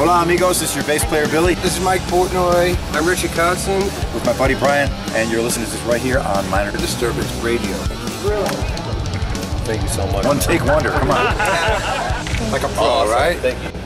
Hola, amigos. This is your bass player, Billy. This is Mike Portnoy. I'm Richie Kotzen. With my buddy, Brian. And you're listening to this right here on Minor Disturbance Radio. Thank you so much. One take wonder. Come on. Like a pro, right? Thank you.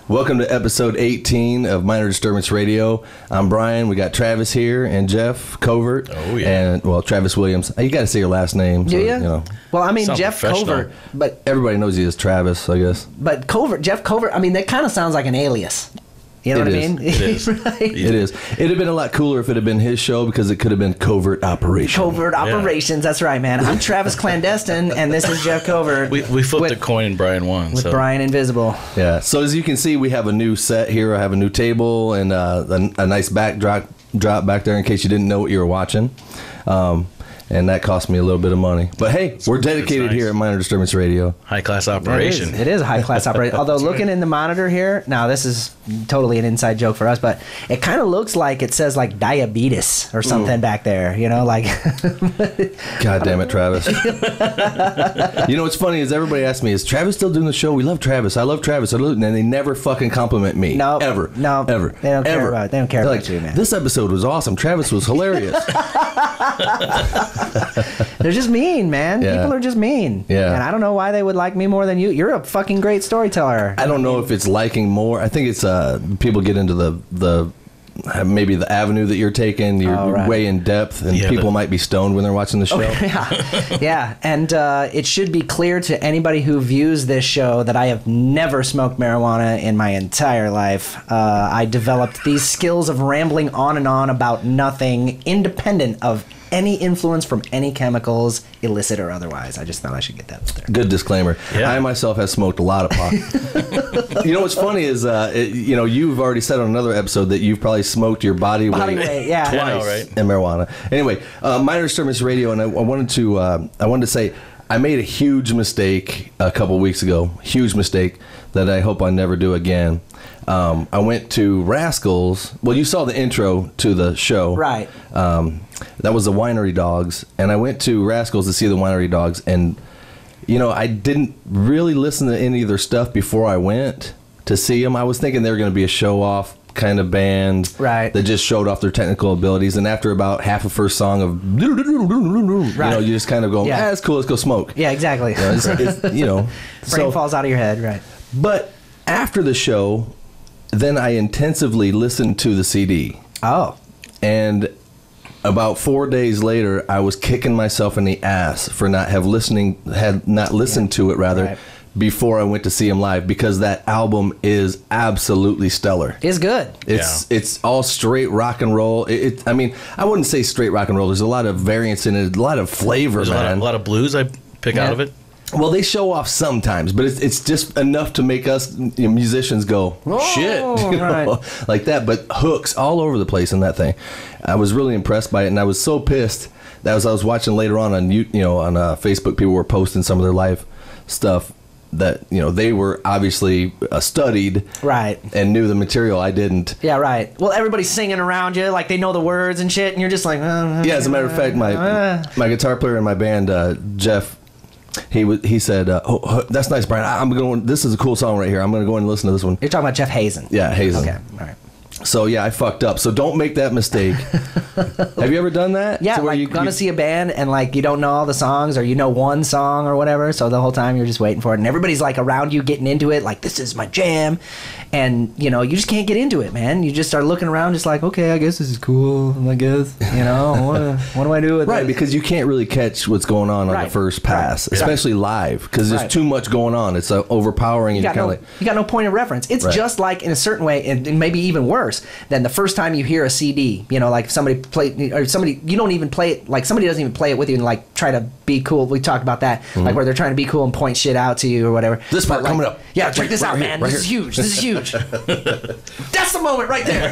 Welcome to episode 18 of Minor Disturbance Radio. I'm Brian. We got Travis here and Jeff Covert. Oh, yeah. And, well, Travis Williams. You got to say your last name. So, Yeah. You know. Well, I mean, Sounds Jeff Covert, but Everybody knows you as Travis, I guess. Jeff Covert, I mean, that kind of sounds like an alias. You know It what is. I mean? It is. Right? It is. It'd have been a lot cooler if it had been his show because it could have been Covert Operation. Covert Operations, that's right, man. I'm Travis Clandestine, and this is Jeff Covert. We flipped a coin and Brian won. With so. Brian Invisible. Yeah. So as you can see, we have a new set here. I have a new table and a nice backdrop back there in case you didn't know what you were watching. And that cost me a little bit of money. But hey, we're dedicated nice. here at Minor Disturbance Radio. High class operation. It is a high class operation. Although looking in the monitor here, now this is totally an inside joke for us, but it kind of looks like it says like diabetes or something back there. You know, like. God damn it, Travis. You know what's funny is everybody asks me, is Travis still doing the show? We love Travis. I love Travis. And they never fucking compliment me. No. Ever. No. Ever. They don't care about it. They don't care They're about you, man. This episode was awesome. Travis was hilarious. They're just mean, man. Yeah. People are just mean. Yeah. And I don't know why they would like me more than you. You're a fucking great storyteller. I don't know if it's liking more. I think it's people get into the maybe the avenue that you're taking. You're right. way in depth, and Yeah, people but- might be stoned when they're watching the show. Yeah. And it should be clear to anybody who views this show that I have never smoked marijuana in my entire life. I developed these skills of rambling on and on about nothing, independent of any influence from any chemicals, illicit or otherwise. I just thought I should get that out there. Good disclaimer. Yeah. I myself have smoked a lot of pot. You know what's funny is, you've already said on another episode that you've probably smoked your body weight Yeah. twice I know, right? in marijuana. Anyway, Minor Disturbance Radio, and I wanted to say I made a huge mistake a couple weeks ago. Huge mistake that I hope I never do again. I went to Rascals. Well, you saw the intro to the show. Right. That was the Winery Dogs. And I went to Rascals to see the Winery Dogs. And, I didn't really listen to any of their stuff before I went to see them. I was thinking they were going to be a show-off kind of band. Right. That just showed off their technical abilities. And after about half a first song of, you just kind of go, that's cool, let's go smoke. Yeah, exactly. Brain falls out of your head, right. But after the show, then I intensively listened to the CD. Oh. And about 4 days later, I was kicking myself in the ass for not listened to it rather before I went to see him live, because that album is absolutely stellar. It's good. It's all straight rock and roll. I mean, I wouldn't say straight rock and roll. There's a lot of variance in it, a lot of flavor, There's man. a lot of blues I pick out of it. Well, they show off sometimes, but it's just enough to make us musicians go, shit, right. like that. But hooks all over the place in that thing. I was really impressed by it, and I was so pissed that as I was watching later on on Facebook, people were posting some of their live stuff that they were obviously studied, right, and knew the material. I didn't. Yeah, right. Well, everybody's singing around you like they know the words and shit, and you're just like, yeah. As a matter of fact, my guitar player in my band, Jeff. He said, oh, that's nice, Brian. This is a cool song right here. I'm going to go and listen to this one. You're talking about Jeff Hazen. Yeah, Hazen. Okay, all right. So, yeah, I fucked up. So don't make that mistake. Have you ever done that? Yeah, so like going to see a band and like you don't know all the songs, or you know one song or whatever, so the whole time you're just waiting for it. And everybody's like around you getting into it, like this is my jam. And, you just can't get into it, man. You just start looking around just like, okay, I guess this is cool. I guess, what do I do with Right, this? because you can't really catch what's going on the first pass, especially live, because there's too much going on. It's overpowering. You got no point of reference. It's just like, in a certain way, and maybe even worse, worse than the first time you hear a CD. You know, like somebody play or somebody you don't even play it. Like somebody doesn't even play it with you and like try to be cool. We talked about that, like where they're trying to be cool and point shit out to you or whatever. This part coming up. Yeah, check this out, man. This is huge. This is huge. That's the moment right there.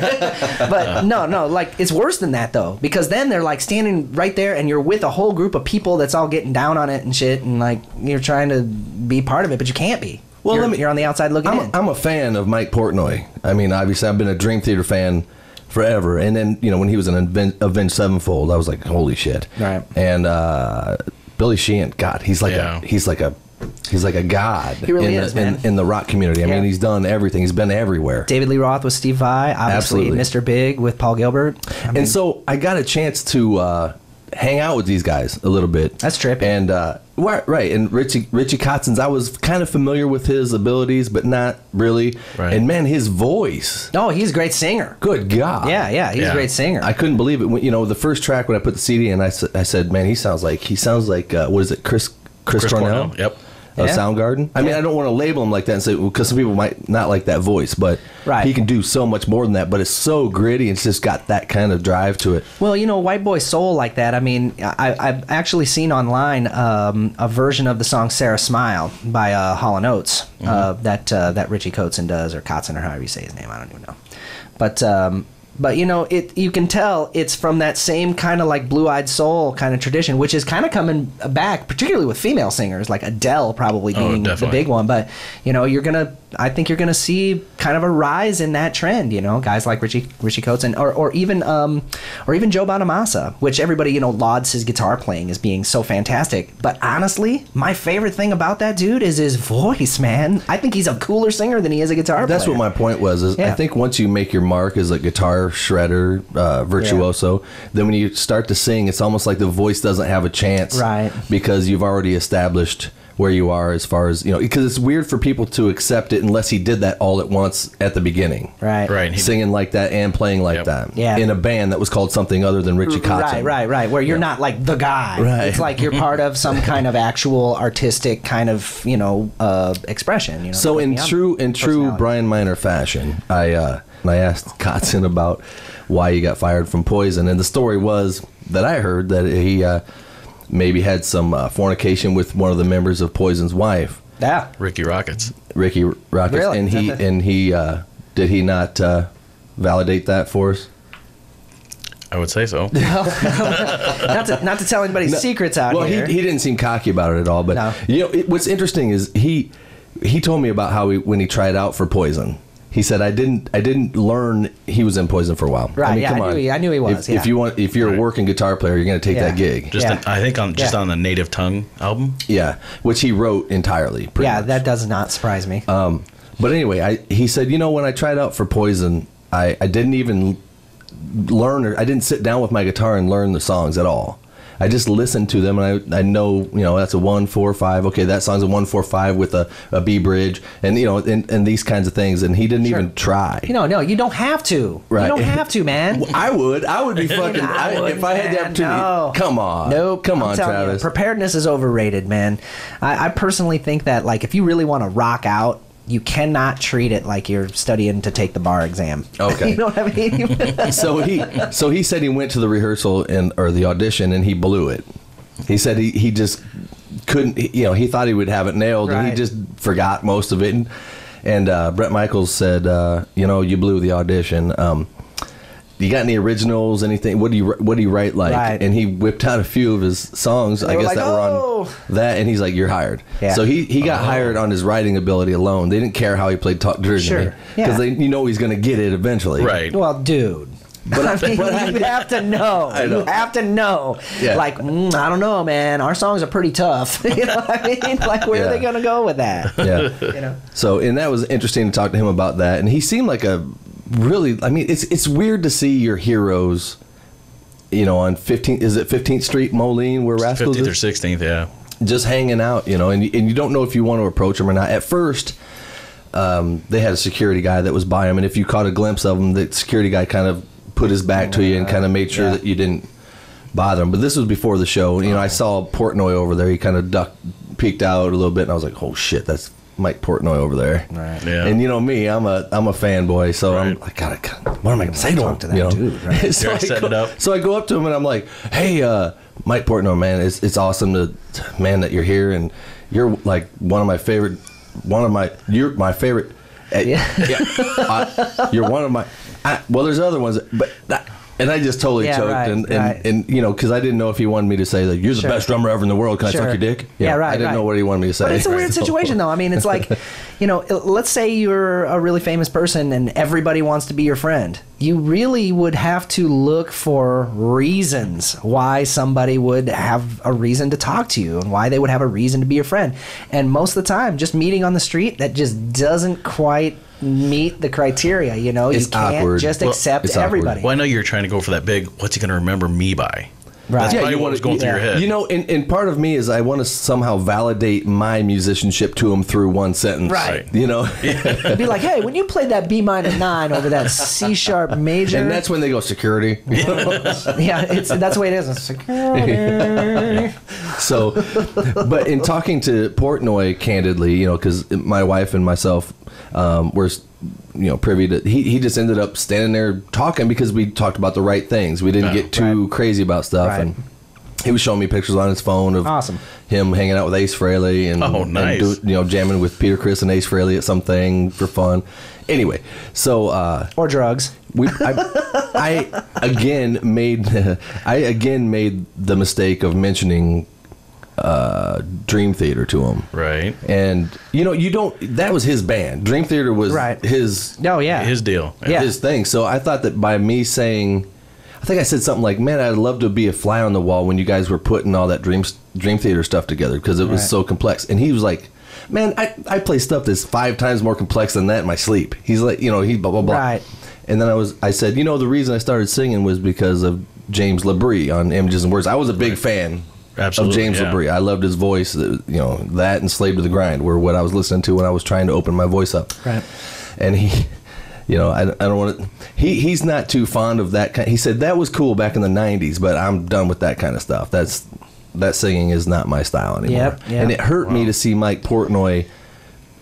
But no, like it's worse than that though, because then they're like standing right there and you're with a whole group of people that's all getting down on it and shit, and like you're trying to be part of it, but you can't be. Well, you're on the outside looking in. I'm a fan of Mike Portnoy. I mean, obviously, I've been a Dream Theater fan forever. And then, you know, when he was in Avenged Sevenfold, I was like, holy shit. Right. And Billy Sheehan, God, he's like a god. He really is, man. In the rock community. I mean, he's done everything. He's been everywhere. David Lee Roth with Steve Vai, obviously Absolutely. Mr. Big with Paul Gilbert. And so I got a chance to hang out with these guys a little bit. That's trippy. And right, and Richie Kotzens, I was kind of familiar with his abilities, but not really. Right. And man, his voice. Oh, he's a great singer. Good God. Yeah, he's a great singer. I couldn't believe it. When, you know, the first track when I put the CD in, I said, man, he sounds like what is it, Chris Cornell? Yep. Soundgarden. I mean, I don't want to label him like that and say, because some people might not like that voice, but he can do so much more than that. But it's so gritty and it's just got that kind of drive to it. Well, you know, white boy soul like that. I mean, I've actually seen online a version of the song "Sarah Smile" by Hall & Oates that Richie Kotzen does, or Kotzen, or however you say his name. I don't even know. But you know, you can tell it's from that same kind of like blue-eyed soul kind of tradition, which is kind of coming back, particularly with female singers, like Adele probably being the big one. But you know, I think you're gonna see kind of a rise in that trend. You know, guys like Richie Kotzen, or even Joe Bonamassa, which everybody, you know, lauds his guitar playing as being so fantastic. But honestly, my favorite thing about that dude is his voice, man. I think he's a cooler singer than he is a guitar player. That's what my point was. I think once you make your mark as a guitar shredder, virtuoso, then when you start to sing, it's almost like the voice doesn't have a chance, right? Because you've already established where you are as far as, you know, because it's weird for people to accept it unless he did that all at once at the beginning. Right. Singing like that and playing like that. Yeah. In a band that was called something other than Richie Kotzen. Right. Where you're not like the guy. Right. It's like you're part of some kind of actual artistic kind of, you know, expression. You know. So in true Brian Miner fashion, I asked Kotzen about why he got fired from Poison, and the story was that I heard that he maybe had some fornication with one of the members of Poison's wife. Yeah. Ricky Rockets. Really? And he did he not validate that for us? I would say so. not to tell anybody's secrets out here. Well, he didn't seem cocky about it at all. But you know, what's interesting is he told me about how when he tried out for Poison. He said, "I didn't learn he was in Poison for a while." Right? I mean, come on. I knew he was. If you're a working guitar player, you're going to take that gig. I think on the Native Tongue album. Yeah, which he wrote entirely. Pretty much. That does not surprise me. But anyway, he said, you know, when I tried out for Poison, I didn't even learn, or I didn't sit down with my guitar and learn the songs at all. I just listened to them, and I know, you know, that's a 1-4-5. Okay, that song's a 1-4-5 with a B bridge, and you know, and these kinds of things. And he didn't even try. No, you don't have to. Right. You don't have to, man. I would be fucking. If I had the opportunity. No. Come on. Nope. Come on, Travis. Preparedness is overrated, man. I personally think that, like, if you really want to rock out, you cannot treat it like you're studying to take the bar exam. Okay. You know what I mean? So he said he went to the rehearsal or the audition and he blew it. He said he just couldn't, you know, he thought he would have it nailed and he just forgot most of it. And Bret Michaels said, you know, you blew the audition. You got any originals, anything? What do you write like? Right. And he whipped out a few of his songs, I guess, like, that were on that, and he's like, you're hired. Yeah. So he got hired on his writing ability alone. They didn't care how he played Talk Dirty to Me. Because you know he's going to get it eventually. Right. Well, dude. But I mean, you have to know. You have to know. Yeah. Like, I don't know, man. Our songs are pretty tough. You know what I mean? Like, where are they going to go with that? Yeah. You know. So, and that was interesting to talk to him about that. And he seemed like a really, I mean, it's weird to see your heroes, you know, on 15th Street, Moline, where Rascals 15th or is? 16th, yeah. Just hanging out, you know, and you don't know if you want to approach them or not. At first, they had a security guy that was by them, and if you caught a glimpse of him, the security guy kind of put his back to you and kind of made sure that you didn't bother him. But this was before the show. You know, I saw Portnoy over there. He kind of peeked out a little bit, and I was like, oh, shit, that's Mike Portnoy over there. Right. Yeah. And you know me, I'm a fanboy, so Right. I'm like, God, what am I going to say to him? to that dude, right? so, You're I setting it go, up. so I go up to him and I'm like, hey, Mike Portnoy, man, it's awesome that you're here, and you're like you're my favorite. You're one of my. Well, there's other ones, but. And I just totally choked, right, and you know, because I didn't know if he wanted me to say like, "You're the best drummer ever in the world." Can I suck your dick? Yeah, right. I didn't know what he wanted me to say. But it's a weird situation, though. I mean, it's like, you know, let's say you're a really famous person and everybody wants to be your friend. You really would have to look for reasons why somebody would have a reason to talk to you and why they would have a reason to be your friend. And most of the time, just meeting on the street, that just doesn't quite meet the criteria. You know, It's you can't awkward. just Well, accept it's awkward. everybody. Well, I know you're trying to go for that big, what's he going to remember me by? Right. That's Yeah, probably you what wanna- was going through your head. You know, and part of me is I want to somehow validate my musicianship to him through one sentence. Right. You know? Be like, hey, when you played that B minor 9 over that C sharp major. And that's when they go, security. Yeah, that's the way it is. It's security. So, but in talking to Portnoy candidly, you know, because my wife and myself were, you know, privy to, he just ended up standing there talking because we talked about the right things. We didn't get too crazy about stuff. Right. And he was showing me pictures on his phone of Awesome. him hanging out with Ace Frehley and, Oh, nice. and jamming with Peter Criss and Ace Frehley at something for fun. Anyway, so Or drugs. I again made the mistake of mentioning Dream Theater to him. Right. And you know, that was his band. Dream Theater was Right. his Oh, yeah. His deal. Yeah. his thing. So I thought that by me saying, I think I said something like, "Man, I'd love to be a fly on the wall when you guys were putting all that Dream Theater stuff together because it was Right. so complex." And he was like, "Man, I play stuff that's 5 times more complex than that in my sleep." He's like, you know, he blah blah blah. Right. And then I said, you know, the reason I started singing was because of James LaBrie on Images and Words. I was a big fan Absolutely, of James yeah. LaBrie. I loved his voice. You know, that and Slave to the Grind were what I was listening to when I was trying to open my voice up. Right. And he, you know, I don't want to. He's not too fond of that kind. He said that was cool back in the '90s, but I'm done with that kind of stuff. That singing is not my style anymore. Yep. And it hurt me to see Mike Portnoy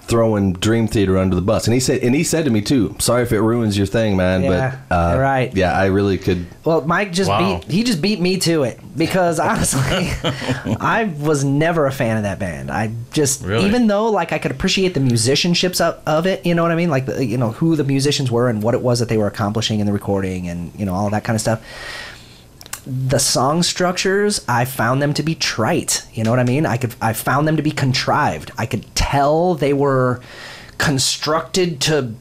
throwing Dream Theater under the bus. And he said to me too, "Sorry if it ruins your thing, man, Yeah, but right. Yeah, I really could." Well, Mike just Wow. beat me to it because honestly, I was never a fan of that band. I just, Really? even though like I could appreciate the musicianships of it, you know what I mean? Like, you know, who the musicians were and what it was that they were accomplishing in the recording and, you know, all that kind of stuff. The song structures, I found them to be trite. You know what I mean? I found them to be contrived. I could tell they were constructed to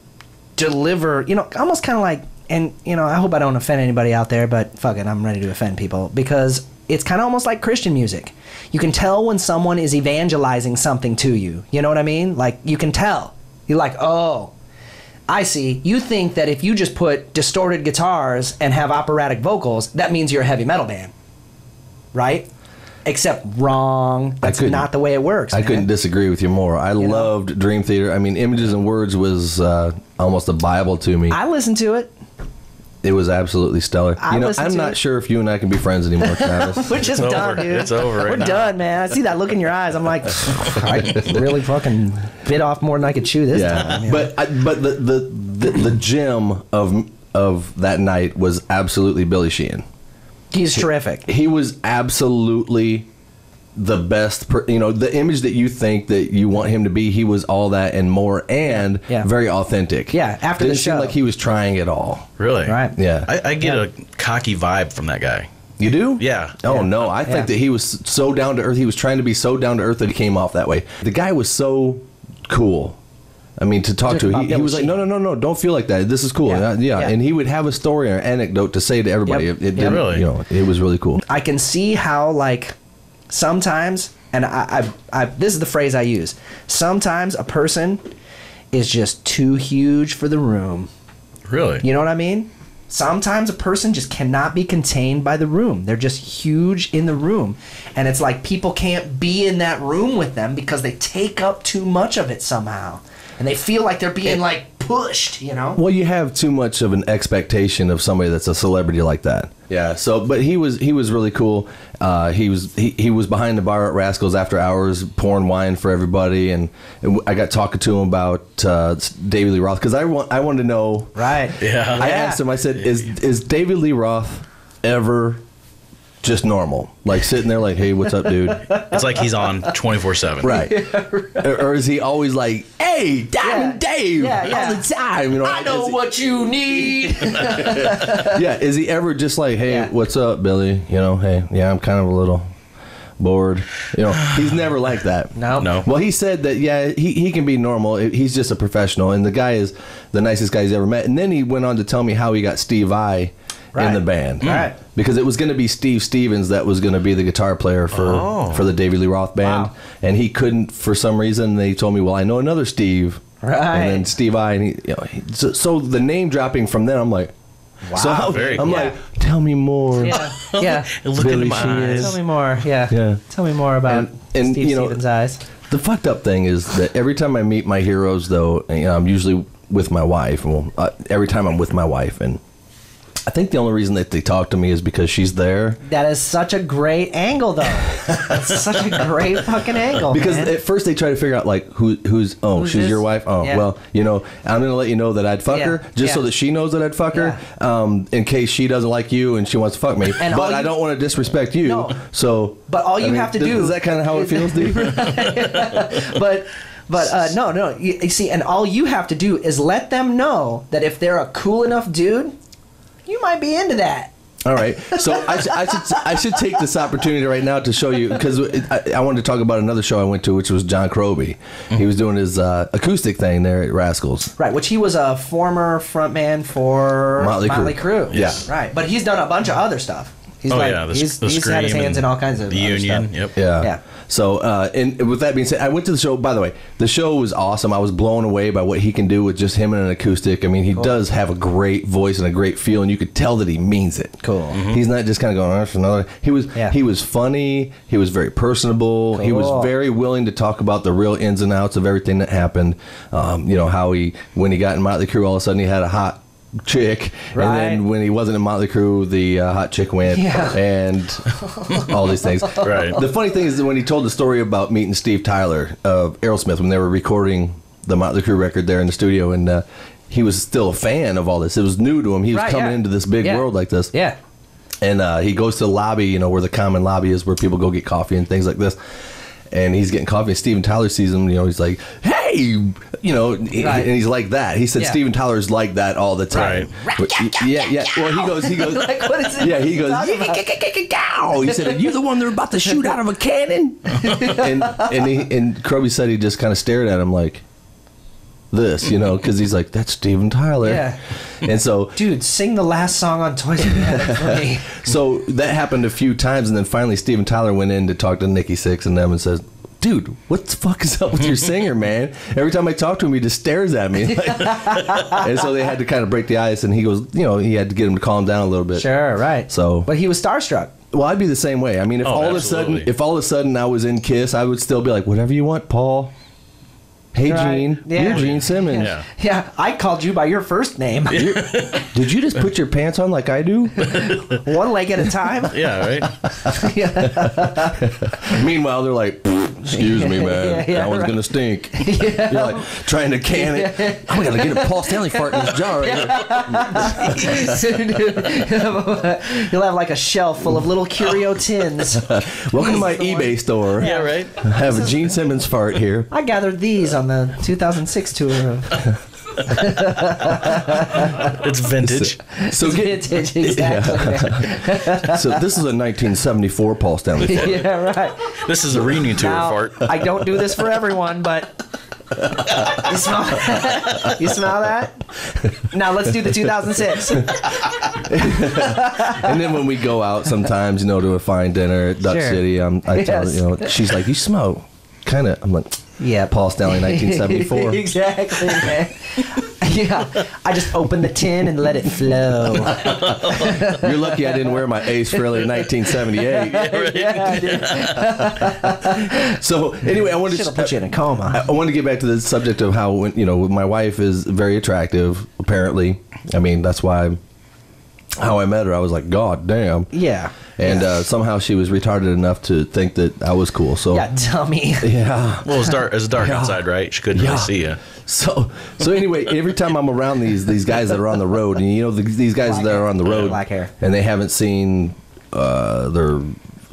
deliver, you know, almost kind of like, and, you know, I hope I don't offend anybody out there, but fuck it, I'm ready to offend people because it's kind of almost like Christian music. You can tell when someone is evangelizing something to you. You know what I mean? Like, you can tell. You're like, oh, I see. You think that if you just put distorted guitars and have operatic vocals, that means you're a heavy metal band, right? Except wrong. That's couldn't- not the way it works. I man. couldn't disagree with you more. I loved Dream Theater. I mean, Images and Words was almost a Bible to me. I listened to it. It was absolutely stellar. I You know, listened I'm to not it. sure if you and I can be friends anymore, Travis. We're just It's done, over. dude. It's over right We're now. done, man. I see that look in your eyes. I'm like, I really fucking bit off more than I could chew this time. you know? But the gem of that night was absolutely Billy Sheehan. He's terrific. He was absolutely the best. You know, the image that you think that you want him to be, he was all that and more, and Yeah. very authentic. Yeah, after Didn't the seem show. like he was trying it all. Really? Right. Yeah. I get a cocky vibe from that guy. You do? Yeah. Oh Yeah. no, I think Yeah. that he was so down to earth. He was trying to be so down to earth that he came off that way. The guy was so cool. I mean, to talk to, About he Billy was like, Sheehan. no, don't feel like that. This is cool. Yeah. Yeah. And he would have a story or anecdote to say to everybody. Yep. It didn't, Really? you know, it was really cool. I can see how, like, sometimes, and I this is the phrase I use. Sometimes a person is just too huge for the room. Really? You know what I mean? Sometimes a person just cannot be contained by the room. They're just huge in the room. And it's like people can't be in that room with them because they take up too much of it somehow. And they feel like they're being, like, pushed, you know? Well, you have too much of an expectation of somebody that's a celebrity like that. Yeah. So, but he was really cool. he was behind the bar at Rascals after hours, pouring wine for everybody, and I got talking to him about David Lee Roth because I wanted to know. Right. Yeah. I asked him. I said, "Is David Lee Roth ever just normal, like sitting there, like, hey, what's up, dude?" It's like he's on 24/7. Right. Or is he always like, hey, Diamond Dave, Yeah. all the time? You know, I know what you need. Yeah, is he ever just like, hey, what's up, Billy? You know, hey, yeah, I'm kind of a little bored. You know, he's never like that. No. Well, he said that, yeah, he can be normal. He's just a professional, and the guy is the nicest guy he's ever met. And then he went on to tell me how he got Steve Vai in the band. Right. Because it was going to be Steve Stevens that was going to be the guitar player for the David Lee Roth band. Wow. And he couldn't, for some reason. They told me, well, I know another Steve. Right. And then Steve Vai. And so the name dropping from then, I'm like, Wow. so I'm like, tell me more. Yeah. Look Billy into my eyes. Tell me more. Yeah. Yeah. Tell me more about And, Steve you know, Stevens' eyes. The fucked up thing is that every time I meet my heroes, though, I'm usually with my wife. Well, every time I'm with my wife, and I think the only reason that they talk to me is because she's there. That is such a great angle, though. That's such a great fucking angle. Because man. at first they try to figure out like she's Who's your this? wife. Oh, Yeah. well, you know, I'm gonna let you know that I'd fuck her just so that she knows that I'd fuck her, in case she doesn't like you and she wants to fuck me. And but I don't want to disrespect you. No. So, But all you have to do is that kind of how it feels, dude? But no. You see, and all you have to do is let them know that if they're a cool enough dude, you might be into that. All right, so I should take this opportunity right now to show you, because I wanted to talk about another show I went to, which was John Croby. He was doing his acoustic thing there at Rascals. Right, which he was a former frontman for Motley Crue. Yeah, right. But he's done a bunch of other stuff. He's The he's had his Scream hands in all kinds of the other Union. stuff. Yep. Yeah. So, and with that being said, I went to the show. By the way, the show was awesome. I was blown away by what he can do with just him and an acoustic. I mean, he does have a great voice and a great feel, and you could tell that he means it. Cool. Mm-hmm. He's not just kind of going, "Oh, that's another." He was funny. He was very personable. He was very willing to talk about the real ins and outs of everything that happened. You know, how when he got in Motley Crue, all of a sudden he had a hot chick, right. And then when he wasn't in Motley Crue, the hot chick went, and all these things. Right. The funny thing is that when he told the story about meeting Steve Tyler of Aerosmith when they were recording the Motley Crue record there in the studio, and he was still a fan of all this. It was new to him. He was coming into this big world like this. Yeah. And he goes to the lobby, you know, where the common lobby is, where people go get coffee and things like this. And he's getting coffee, and Steven Tyler sees him, you know, he's like, hey, you know, and he's like that. He said Steven Tyler's like that all the time. Right. Yeah. Well, he goes, Like, what is it? yeah, he goes, he said, are you the one they're about to shoot out of a cannon? and Croby said he just kind of stared at him like this, you know, because he's like, that's Steven Tyler. Yeah. And so, Dude, sing the last song on Toys in the Attic for me. so that happened a few times, and then finally Steven Tyler went in to talk to Nikki Sixx and them and says, dude, what the fuck is up with your singer, man? Every time I talk to him, he just stares at me. And so they had to kind of break the ice, and he goes, you know, he had to get him to calm down a little bit. Sure, right. So, But he was starstruck. well, I'd be the same way. I mean, if all of a sudden I was in Kiss, I would still be like, whatever you want, Paul. Hey, Right. Gene. Yeah. You're Gene Simmons. Yeah. Yeah, I called you by your first name. Did you just put your pants on like I do? One leg at a time. Yeah. Right. Meanwhile, they're like, excuse me, man. Yeah, that one's right. going to stink. You're like trying to can it. I'm going to get a Paul Stanley fart in this jar right here. You'll have like a shelf full of little curio tins. Welcome to my eBay store. Yeah. Right. I have a Gene Simmons fart here. I gathered these on the 2006 tour of It's vintage. So Vintage, exactly. So this is a 1974 Paul Stanley fart. Yeah, right. This is a reunion tour Now, fart. I don't do this for everyone, but you smell that? You smell that? Now let's do the 2006. And then when we go out sometimes, you know, to a fine dinner at Duck Sure. City, I tell her, you know, she's like, you smell kind of, I'm like, Yeah, Paul Stanley, 1974. Exactly, man. Yeah, I just opened the tin and let it flow. You're lucky I didn't wear my Ace Frehley 1978. Yeah, dude. So anyway, I wanted Should have put you in a coma. I wanted to get back to the subject of how, you know, my wife is very attractive, apparently. I mean, that's why How I Met Her, I was like, God damn. Yeah. And somehow she was retarded enough to think that I was cool. So Yeah, dummy. yeah. Well, it's dark. It's dark outside, right? She couldn't really see you. So anyway, every time I'm around these guys that are on the road, and you know these guys Black that are hair. on the road, Black hair. and they haven't seen their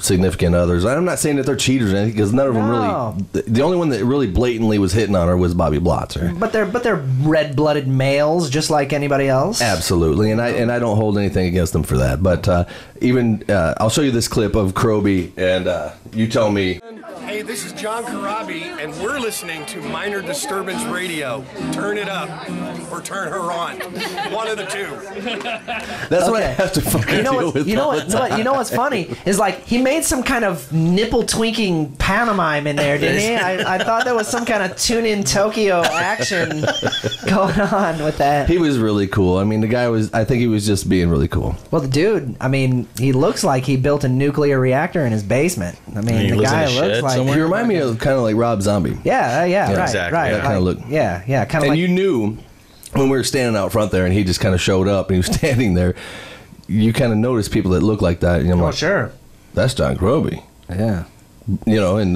significant others. I'm not saying that they're cheaters or anything, because none of them No. really. The only one that really blatantly was hitting on her was Bobby Blotzer. But they're red-blooded males, just like anybody else. Absolutely, and I don't hold anything against them for that. But I'll show you this clip of Kroby, and you tell me. Hey, this is John Karabi, and we're listening to Minor Disturbance Radio. Turn it up, or turn her on. One of the two. That's what I have to fucking deal with. You know all what? the time. You know what's funny is like he made some kind of nipple tweaking pantomime in there, didn't he? I thought there was some kind of tune in Tokyo action going on with that. He was really cool. I mean, the guy was. I think he was just being really cool. Well, the dude, I mean, he looks like he built a nuclear reactor in his basement. I mean, He the lives in guy a shed looks like. somewhere? He reminded me of kind of like Rob Zombie. Yeah, right, exactly, right. yeah. That kinda look. Yeah, kind of And like. you knew when we were standing out front there, and he just kind of showed up, and he was standing there. You kind of notice people that look like that. And I'm Oh, like, sure. that's John Groby. Yeah. You know, and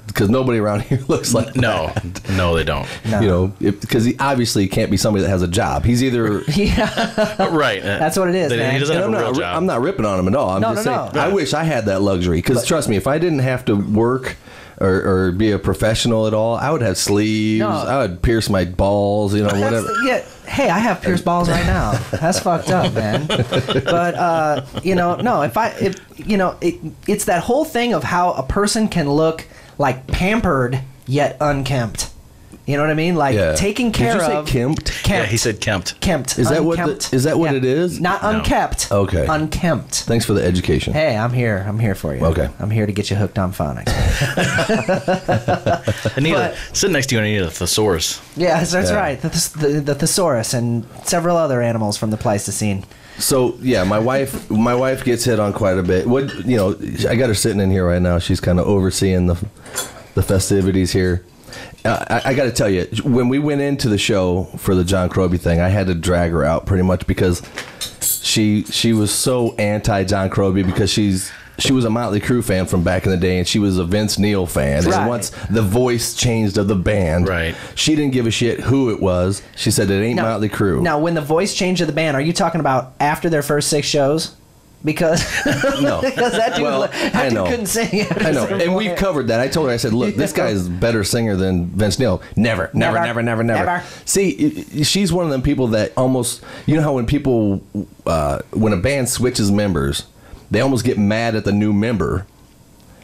because nobody around here looks like No, that. no, they don't. No. You know, because he obviously can't be somebody that has a job. He's either. Yeah. Right. That's what it is, man. He doesn't And have I'm a real not, job. I'm not ripping on him at all. I'm No, just no, saying, no. I wish I had that luxury. Because trust me, if I didn't have to work or be a professional at all, I would have sleeves. No. I would pierce my balls, you know, whatever. Yeah. Hey, I have pierced balls right now. That's fucked up, man. But you know, no. It's that whole thing of how a person can look like pampered yet unkempt. You know what I mean? Like Yeah. taking care Did you say of. kempt? Kempt. Yeah, he said kempt. Kempt. Is that what unkempt. is that what it is? Not No. unkept. Okay. Unkempt. Thanks for the education. Hey, I'm here. I'm here for you. Okay. I'm here to get you hooked on phonics. Anita, But- sitting next to you, I need a thesaurus. Yeah, that's Yeah. right. The thesaurus and several other animals from the Pleistocene. So yeah, my wife gets hit on quite a bit. What you know, I got her sitting in here right now. She's kind of overseeing the festivities here. I got to tell you, when we went into the show for the John Kroby thing, I had to drag her out pretty much because she was so anti John Kroby because she was a Motley Crue fan from back in the day, and she was a Vince Neil fan. Right. And once the voice changed of the band, Right. she didn't give a shit who it was. She said it ain't Now- Motley Crue. Now, when the voice change of the band, are you talking about after their first 6 shows? Because No. because that dude, Well, that I dude know. couldn't sing. I know, and we've covered that. I told her, I said, "Look, this guy is a better singer than Vince Neil." Never. Never. See, she's one of them people that almost, you know how when people, when a band switches members, they almost get mad at the new member.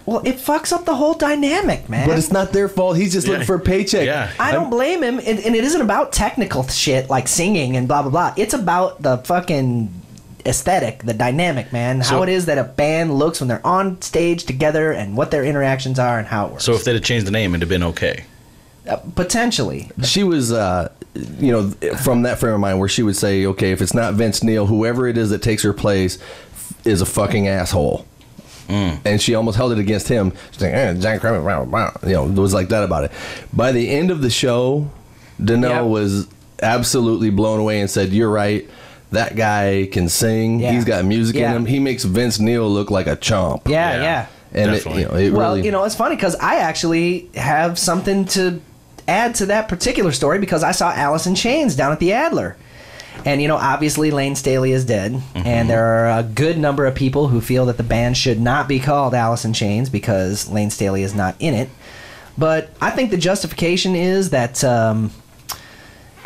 Well, it fucks up the whole dynamic, man. But it's not their fault. He's just looking for a paycheck. Yeah. I don't blame him, and it isn't about technical shit like singing and blah blah blah. It's about the fucking aesthetic, the dynamic, man. How So- it is that a band looks when they're on stage together, and what their interactions are, and how it works. So if they'd have changed the name, it'd have been okay. Potentially, She was, you know, from that frame of mind where she would say, okay, if it's not Vince Neil, whoever it is that takes her place is a fucking asshole. And she almost held it against him. She's like, John Kramer, wow, wow. You know, it was like that about it. By the end of the show, Danelle Yep. was absolutely blown away and said, you're right. That guy can sing. Yeah. He's got music Yeah. in him. He makes Vince Neil look like a chump. yeah. And it, Definitely. you know, it Well, really, you know, it's funny because I actually have something to add to that particular story because I saw Alice in Chains down at the Adler. And, you know, obviously Lane Staley is dead. And there are a good number of people who feel that the band should not be called Alice in Chains because Lane Staley is not in it. But I think the justification is that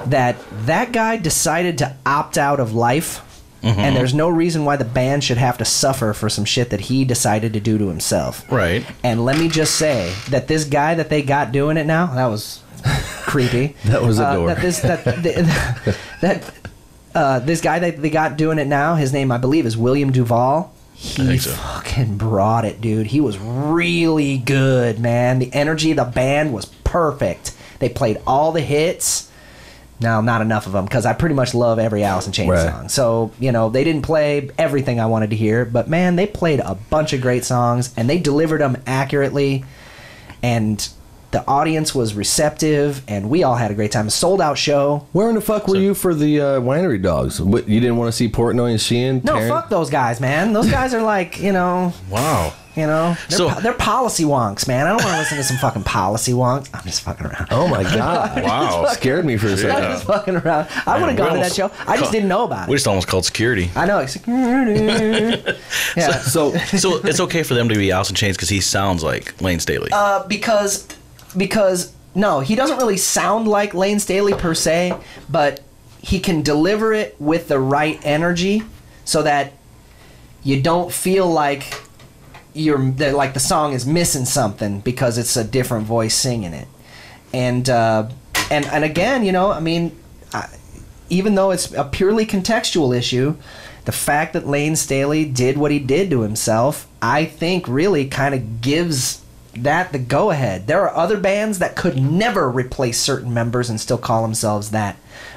that guy decided to opt out of life. And there's no reason why the band should have to suffer for some shit that he decided to do to himself. Right. And let me just say that this guy that they got doing it now, that was creepy. That was a door. This guy that they got doing it now, his name I believe is William Duvall. He think so. fucking brought it, dude. He was really good, man. The energy of the band was perfect. They played all the hits. Now, not enough of them because I pretty much love every Alice in Chains Right. song. So, you know, they didn't play everything I wanted to hear, but man, they played a bunch of great songs and they delivered them accurately. And The audience was receptive, and we all had a great time. A sold-out show. Where in the fuck were you for the winery dogs? What, you didn't want to see Portnoy and Sheehan? No, Taryn? fuck those guys, man. Those guys are like, Wow. they're policy wonks, man. I don't want to listen to some fucking policy wonks. I'm just fucking around. Oh my god! Wow. Scared me for a second. I'm just fucking around. I would have gone to that show. I just didn't know about We it. just almost called security. I know. Security. Yeah. So So it's okay for them to be Alice in Chains because he sounds like Lane Staley. Because no, he doesn't really sound like Lane Staley per se, but he can deliver it with the right energy so that you don't feel like the song is missing something because it's a different voice singing it. And again, even though it's a purely contextual issue, the fact that Lane Staley did what he did to himself, I think really kind of gives that the go-ahead. There are other bands that could never replace certain members and still call themselves that.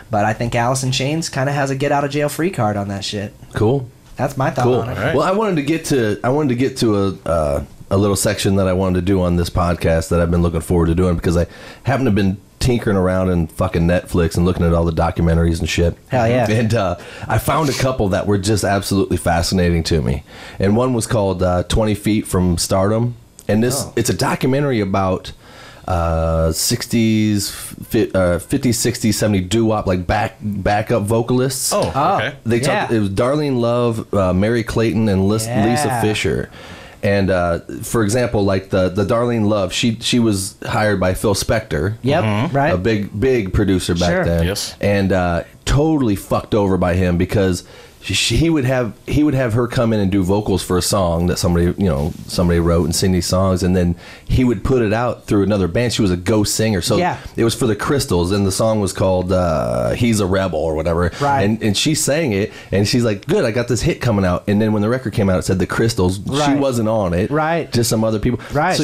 But I think Alice in Chains kind of has a get-out-of-jail-free card on that shit. cool. That's my thought Cool. on it. Right. Well, I wanted to get to a little section that I wanted to do on this podcast that I've been looking forward to doing because I happen to have been tinkering around in fucking Netflix and looking at all the documentaries and shit. Hell yeah. And I found a couple that were just absolutely fascinating to me. And one was called 20 Feet from Stardom. And it's a documentary about 60s, 50s, 60s, 70s doo-wop, like backup vocalists. Oh, okay. They talked. It was Darlene Love, Mary Clayton, and Lisa Fisher. And for example, like the Darlene Love, she was hired by Phil Spector. Yep, right. A big producer back Sure. then. Yes. And totally fucked over by him because he would have her come in and do vocals for a song that somebody wrote and sing these songs, and then he would put it out through another band. She was a ghost singer, so it was for the Crystals, and the song was called "He's a Rebel" or whatever. Right. And she sang it, and she's like, "Good, I got this hit coming out." And then when the record came out, it said the Crystals. She Right. wasn't on it. Right. Just some other people. Right.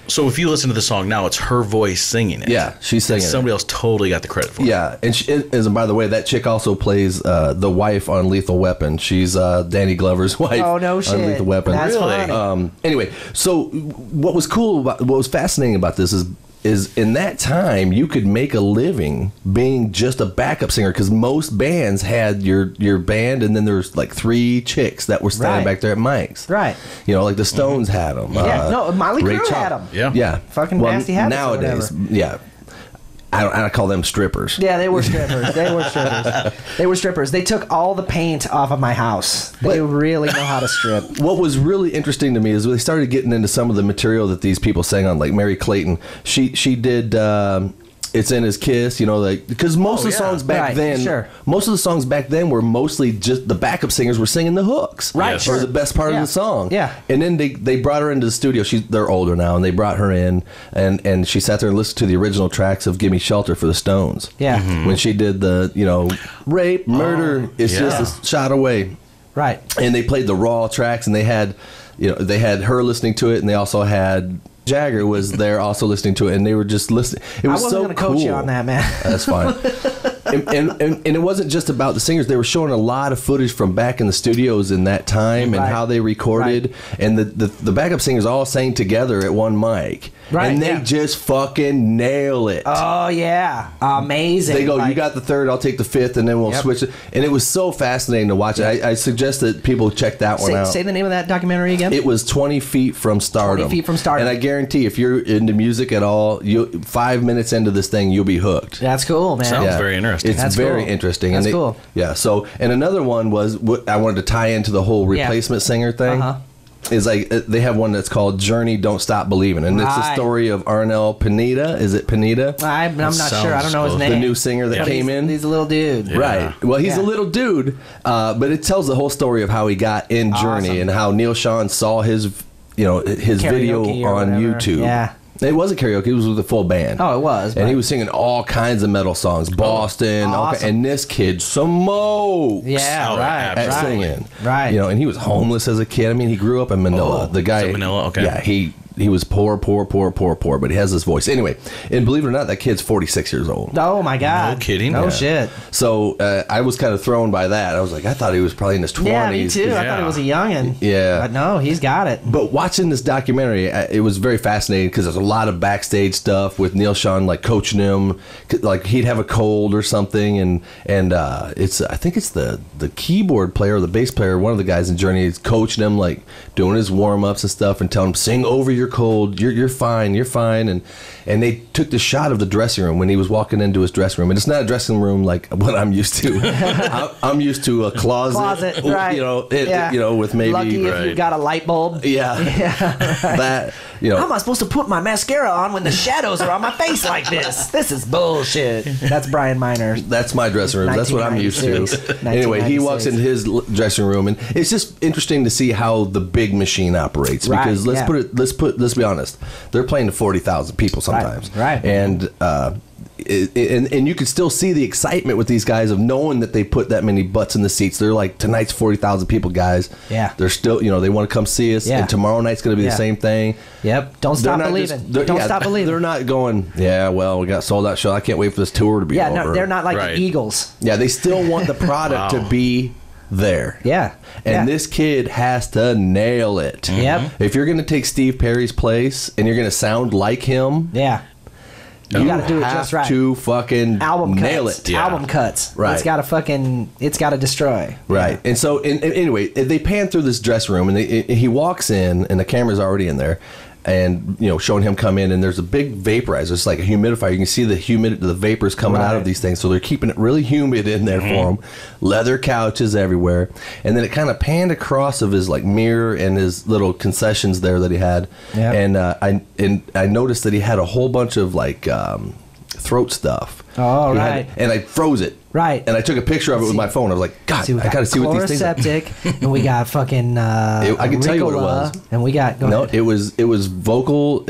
So if you listen to the song now, it's her voice singing it. Yeah, she's singing it. Somebody else totally got the credit for it. Yeah, and by the way, that chick also plays the wife on Lethal Weapon. She's Danny Glover's wife. Oh, no shit. On Lethal Weapon. That's Really? funny. Anyway, so what was fascinating about this is in that time you could make a living being just a backup singer because most bands had your band and then there's like 3 chicks that were standing Right. back there at mics. Right. Like the Stones had them. Yeah, no, Motley Crue had 'em. Yeah. Yeah. Fucking Nasty Habits or nowadays. whatever. Yeah. I call them strippers. Yeah, they were strippers. They were strippers. They took all the paint off of my house. They really know how to strip. What was really interesting to me is they started getting into some of the material that these people sang on, like Mary Clayton. She did "It's in His Kiss," because most of the songs back then, most of the songs back then were mostly just the backup singers were singing the hooks, Right, Or sure. the best part of the song, Yeah. And then they brought her into the studio. They're older now, and they brought her in, and she sat there and listened to the original tracks of "Give Me Shelter" for the Stones. Yeah. When she did the rape, murder, it's just a shot away. Right. And they played the raw tracks, and they had her listening to it, and they also had Jagger was there also listening to it, and they were just listening. It was I wasn't so gonna cool. coach you on that, man. That's fine. and it wasn't just about the singers. They were showing a lot of footage from back in the studios in that time and Right. how they recorded. Right. And the backup singers all sang together at one mic. Right, And they yeah. just fucking nail it. Oh yeah, amazing. They go, Like, you got the third, I'll take the fifth, and then we'll Yep. switch it. And it was so fascinating to watch it. I suggest that people check that one out. Say the name of that documentary again. It was 20 Feet from Stardom. 20 Feet from Stardom. And I guarantee if you're into music at all, 5 minutes into this thing, you'll be hooked. That's cool, man. Sounds very interesting. It's That's very cool. interesting. That's and cool. Yeah. So, and another one was what I wanted to tie into the whole replacement singer thing. Uh-huh. Is like they have one that's called "Journey, Don't Stop Believing," and it's the Right. story of Arnel Pineda. Is it Pineda? I'm not sure. I don't know his sounds name. The new singer that But came in. He's a little dude. Right. Well, he's Yeah. a little dude, but it tells the whole story of how he got in Journey Awesome. and how Neil Sean saw his video Karaoke or on whatever. YouTube. Yeah. It wasn't karaoke; it was with a full band. Oh, it was, and but- he was singing all kinds of metal songs, Boston, Awesome. and this kid smokes Yeah, Oh, right. at absolutely. singing. Right. And he was homeless as a kid. I mean, he grew up in Manila. Oh, the guy, is it Manila? Okay. Yeah, he poor, but he has this voice. Anyway, and believe it or not, that kid's 46 years old. Oh my God! No kidding. No Yeah. shit. So I was kind of thrown by that. I was like, I thought he was probably in his 20s. Yeah, me too. I thought he was a youngin. Yeah. But no, he's got it. But watching this documentary, it was very fascinating because there's a lot of backstage stuff with Neil Schon like coaching him, like he'd have a cold or something, and it's I think it's the keyboard player or the bass player, one of the guys in Journey, is coaching him, like doing his warm ups and stuff, and telling him, sing over your cold, you're fine, and they took the shot of the dressing room when he was walking into his dressing room, and it's not a dressing room like what I'm used to. I'm used to a closet, right? With maybe lucky if you've got a light bulb. Yeah. That, How am I supposed to put my mascara on when the shadows are on my face like this? This is bullshit. That's Brian Miner. That's my dressing room. That's what I'm used to. 1996. Anyway, he walks into his dressing room, and it's just interesting to see how the big machine operates. Right, Because yeah. let's be honest, they're playing to 40,000 people sometimes, Right. And and you can still see the excitement with these guys of knowing that they put that many butts in the seats. They're like, tonight's 40,000 people, guys. Yeah. They're still, they want to come see us. Yeah. And tomorrow night's going to be Yeah. the same thing. Yep. Don't They're stop not believing. just- they're- Don't yeah, stop believing. They're not going, yeah, well, we got sold out show. I can't wait for this tour to be Yeah, over. no, they're not like Right. the Eagles. Yeah, they still want the product to be there. Yeah. And Yeah. this kid has to nail it. Yep. If you're going to take Steve Perry's place and you're going to sound like him, Yeah. You got to do it have just right. to fucking Album cuts. nail it. Yeah. Album cuts. Right. It's got to destroy. Right. And so, and anyway, they pan through this dressing room, and he walks in, and the camera's already in there, and showing him come in, and there's a big vaporizer. It's like a humidifier. You can see the vapors coming out of Right. these things. So they're keeping it really humid in there for him. Leather couches everywhere, and then it kind of panned across of his like mirror and his little concessions there that he had. Yep. And I noticed that he had a whole bunch of like throat stuff. Oh, He had- right. and I froze it. Right. And I took a picture of it with my phone. I was like, God, See, we I got to see what these things are. Chloroseptic, and we got fucking I can tell you what it Ricola, was. and we got No, it was vocal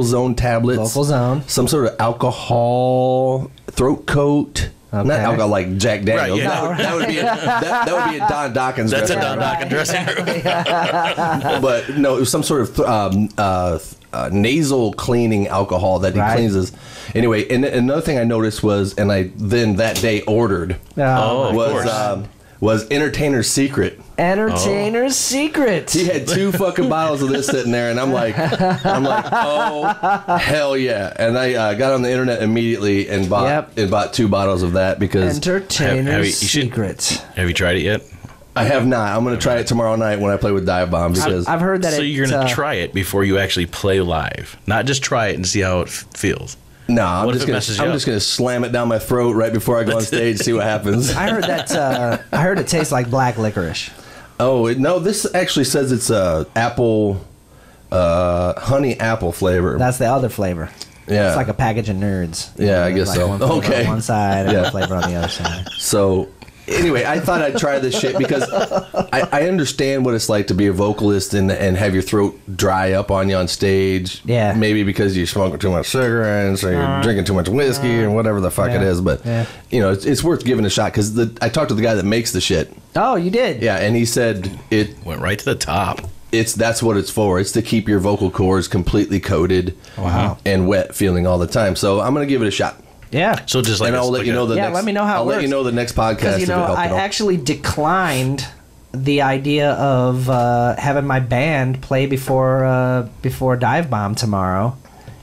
zone tablets. Vocal Zone. Some sort of alcohol throat coat. Okay. Not alcohol like Jack Daniels. Right, yeah. That would be that would be a Don Dawkins. That's a dressing Don room. Dawkins dressing room. But no, it was some sort of nasal cleaning alcohol that he Right. cleanses. Anyway, and another thing I noticed was, and I then that day ordered Oh, of course. was Entertainer's Secret. Entertainer's Secret. He had 2 fucking bottles of this sitting there, and I'm like, oh hell yeah! And I got on the internet immediately and bought 2 bottles of that because Entertainer's you should- Secret. Have you tried it yet? I have not. I'm going to try it tomorrow night when I play with Dive Bomb because I've heard that So you're going to to try it before you actually play live, not just try it and see how it feels. no, I'm What if just it going messes to you I'm up? just going to slam it down my throat right before I go on stage and see what happens. I heard that. I heard it tastes like black licorice. Oh no, this actually says it's apple, honey apple flavor. That's the other flavor. Yeah. It's like a package of nerds. Yeah, I guess like so. One flavor Okay. on one side and Yeah. one flavor on the other side. So, anyway, I thought I'd try this shit because I understand what it's like to be a vocalist and have your throat dry up on you on stage. Yeah. Maybe because you're smoking too much cigarettes or you're drinking too much whiskey or whatever the fuck it Yeah. is. But, Yeah. it's worth giving a shot because I talked to the guy that makes the shit. Oh, you did? Yeah, and he said Went right to the top. that's what it's for. It's to keep your vocal cords completely coated and wet feeling all the time. So I'm going to give it a shot. Yeah. So just like And I'll this, let like you know the Yeah, next. let me know how it I'll let works. you know the next podcast Because, if it helped I at all. actually declined the idea of having my band play before Dive Bomb tomorrow.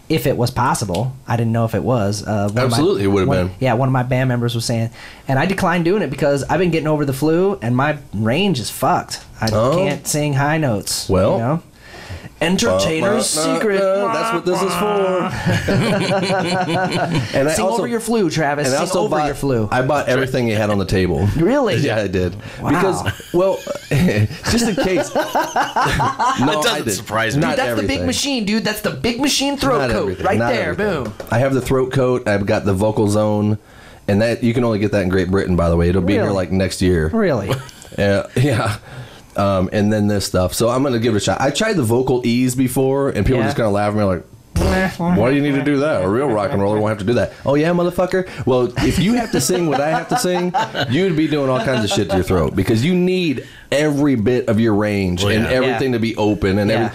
If it was possible. I didn't know if it was. Absolutely, it would have been. Yeah, one of my band members was saying. And I declined doing it because I've been getting over the flu and my range is fucked. I can't sing high notes. Well. Entertainer's Secret. That's what this is for. And I Sing also, over your flu, Travis. and I Sing also over bought, your flu. I bought everything he had on the table. Really? Yeah, I did. Wow. Because, well, just in case. No, It doesn't I did. surprise me. Not Dude, that's everything. the big machine, dude. That's the big machine throat Not coat. everything. Right Not there. everything. Boom. I have the throat coat. I've got the vocal zone. And that you can only get that in Great Britain, by the way. It'll be here Really? like next year. Really? Yeah. And then this stuff. So I'm going to give it a shot. I tried the vocal ease before, and people Yeah. just kind of laugh at me like, Why do you need to do that? A real rock and roller won't have to do that. Oh, yeah, motherfucker? Well, if you have to sing what I have to sing, you'd be doing all kinds of shit to your throat because you need every bit of your range and everything to be open. And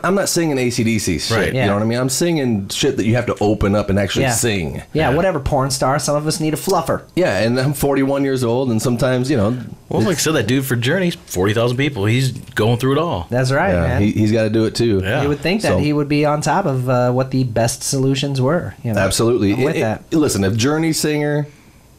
I'm not singing AC/DC shit. Right. You know what I mean? I'm singing shit that you have to open up and actually sing. Yeah, whatever, porn star. Some of us need a fluffer. Yeah, and I'm 41 years old, and sometimes, you know... Well, like I said, that dude for Journey, 40,000 people. He's going through it all. That's right, man. He's got to do it, too. Yeah. You would think that he would be on top of what the best solutions were. You know? Absolutely. I'm with that. Listen, if Journey singer...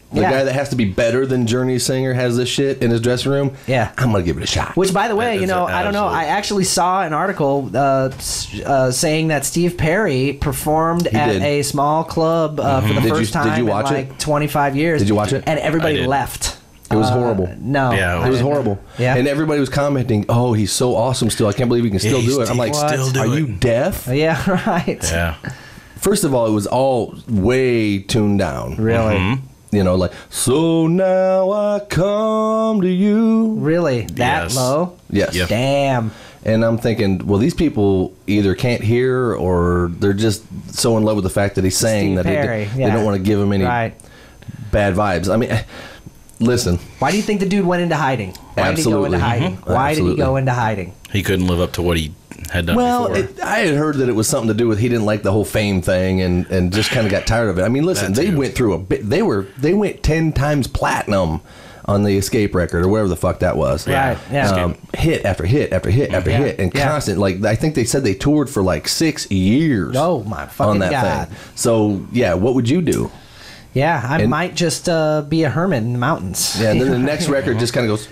The guy that has to be better than Journey singer has this shit in his dressing room. Yeah, I'm gonna give it a shot. Which, by the way, you know, I don't know. I actually saw an article saying that Steve Perry performed at a small club for the first time did you watch in like 25 years. Did you watch it? And everybody left. It was horrible. No. Yeah, it was horrible. Yeah. And everybody was commenting, "Oh, he's so awesome still. I can't believe he can still do it." I'm like, "Are you deaf?" Yeah, right. Yeah. First of all, it was all way tuned down. Really? Mm-hmm. You know, like, so now I come to you. Really? That low? Yes. Yep. Damn. And I'm thinking, well, these people either can't hear or they're just so in love with the fact that he's saying that they don't want to give him any bad vibes. I mean, listen. Why do you think the dude went into hiding? Why did he go into hiding? Why did he go into hiding? He couldn't live up to what he had done before. I had heard that it was something to do with he didn't like the whole fame thing and just kind of got tired of it. I mean, listen, they went through a bit. They went 10 times platinum on the Escape record or whatever the fuck that was. Right. Yeah. Hit after hit after hit after hit and constant. Like I think they said they toured for like 6 years. Oh my fucking on that God. thing. So yeah, what would you do? Yeah, I might just be a hermit in the mountains. Yeah, and then the next record just kind of goes,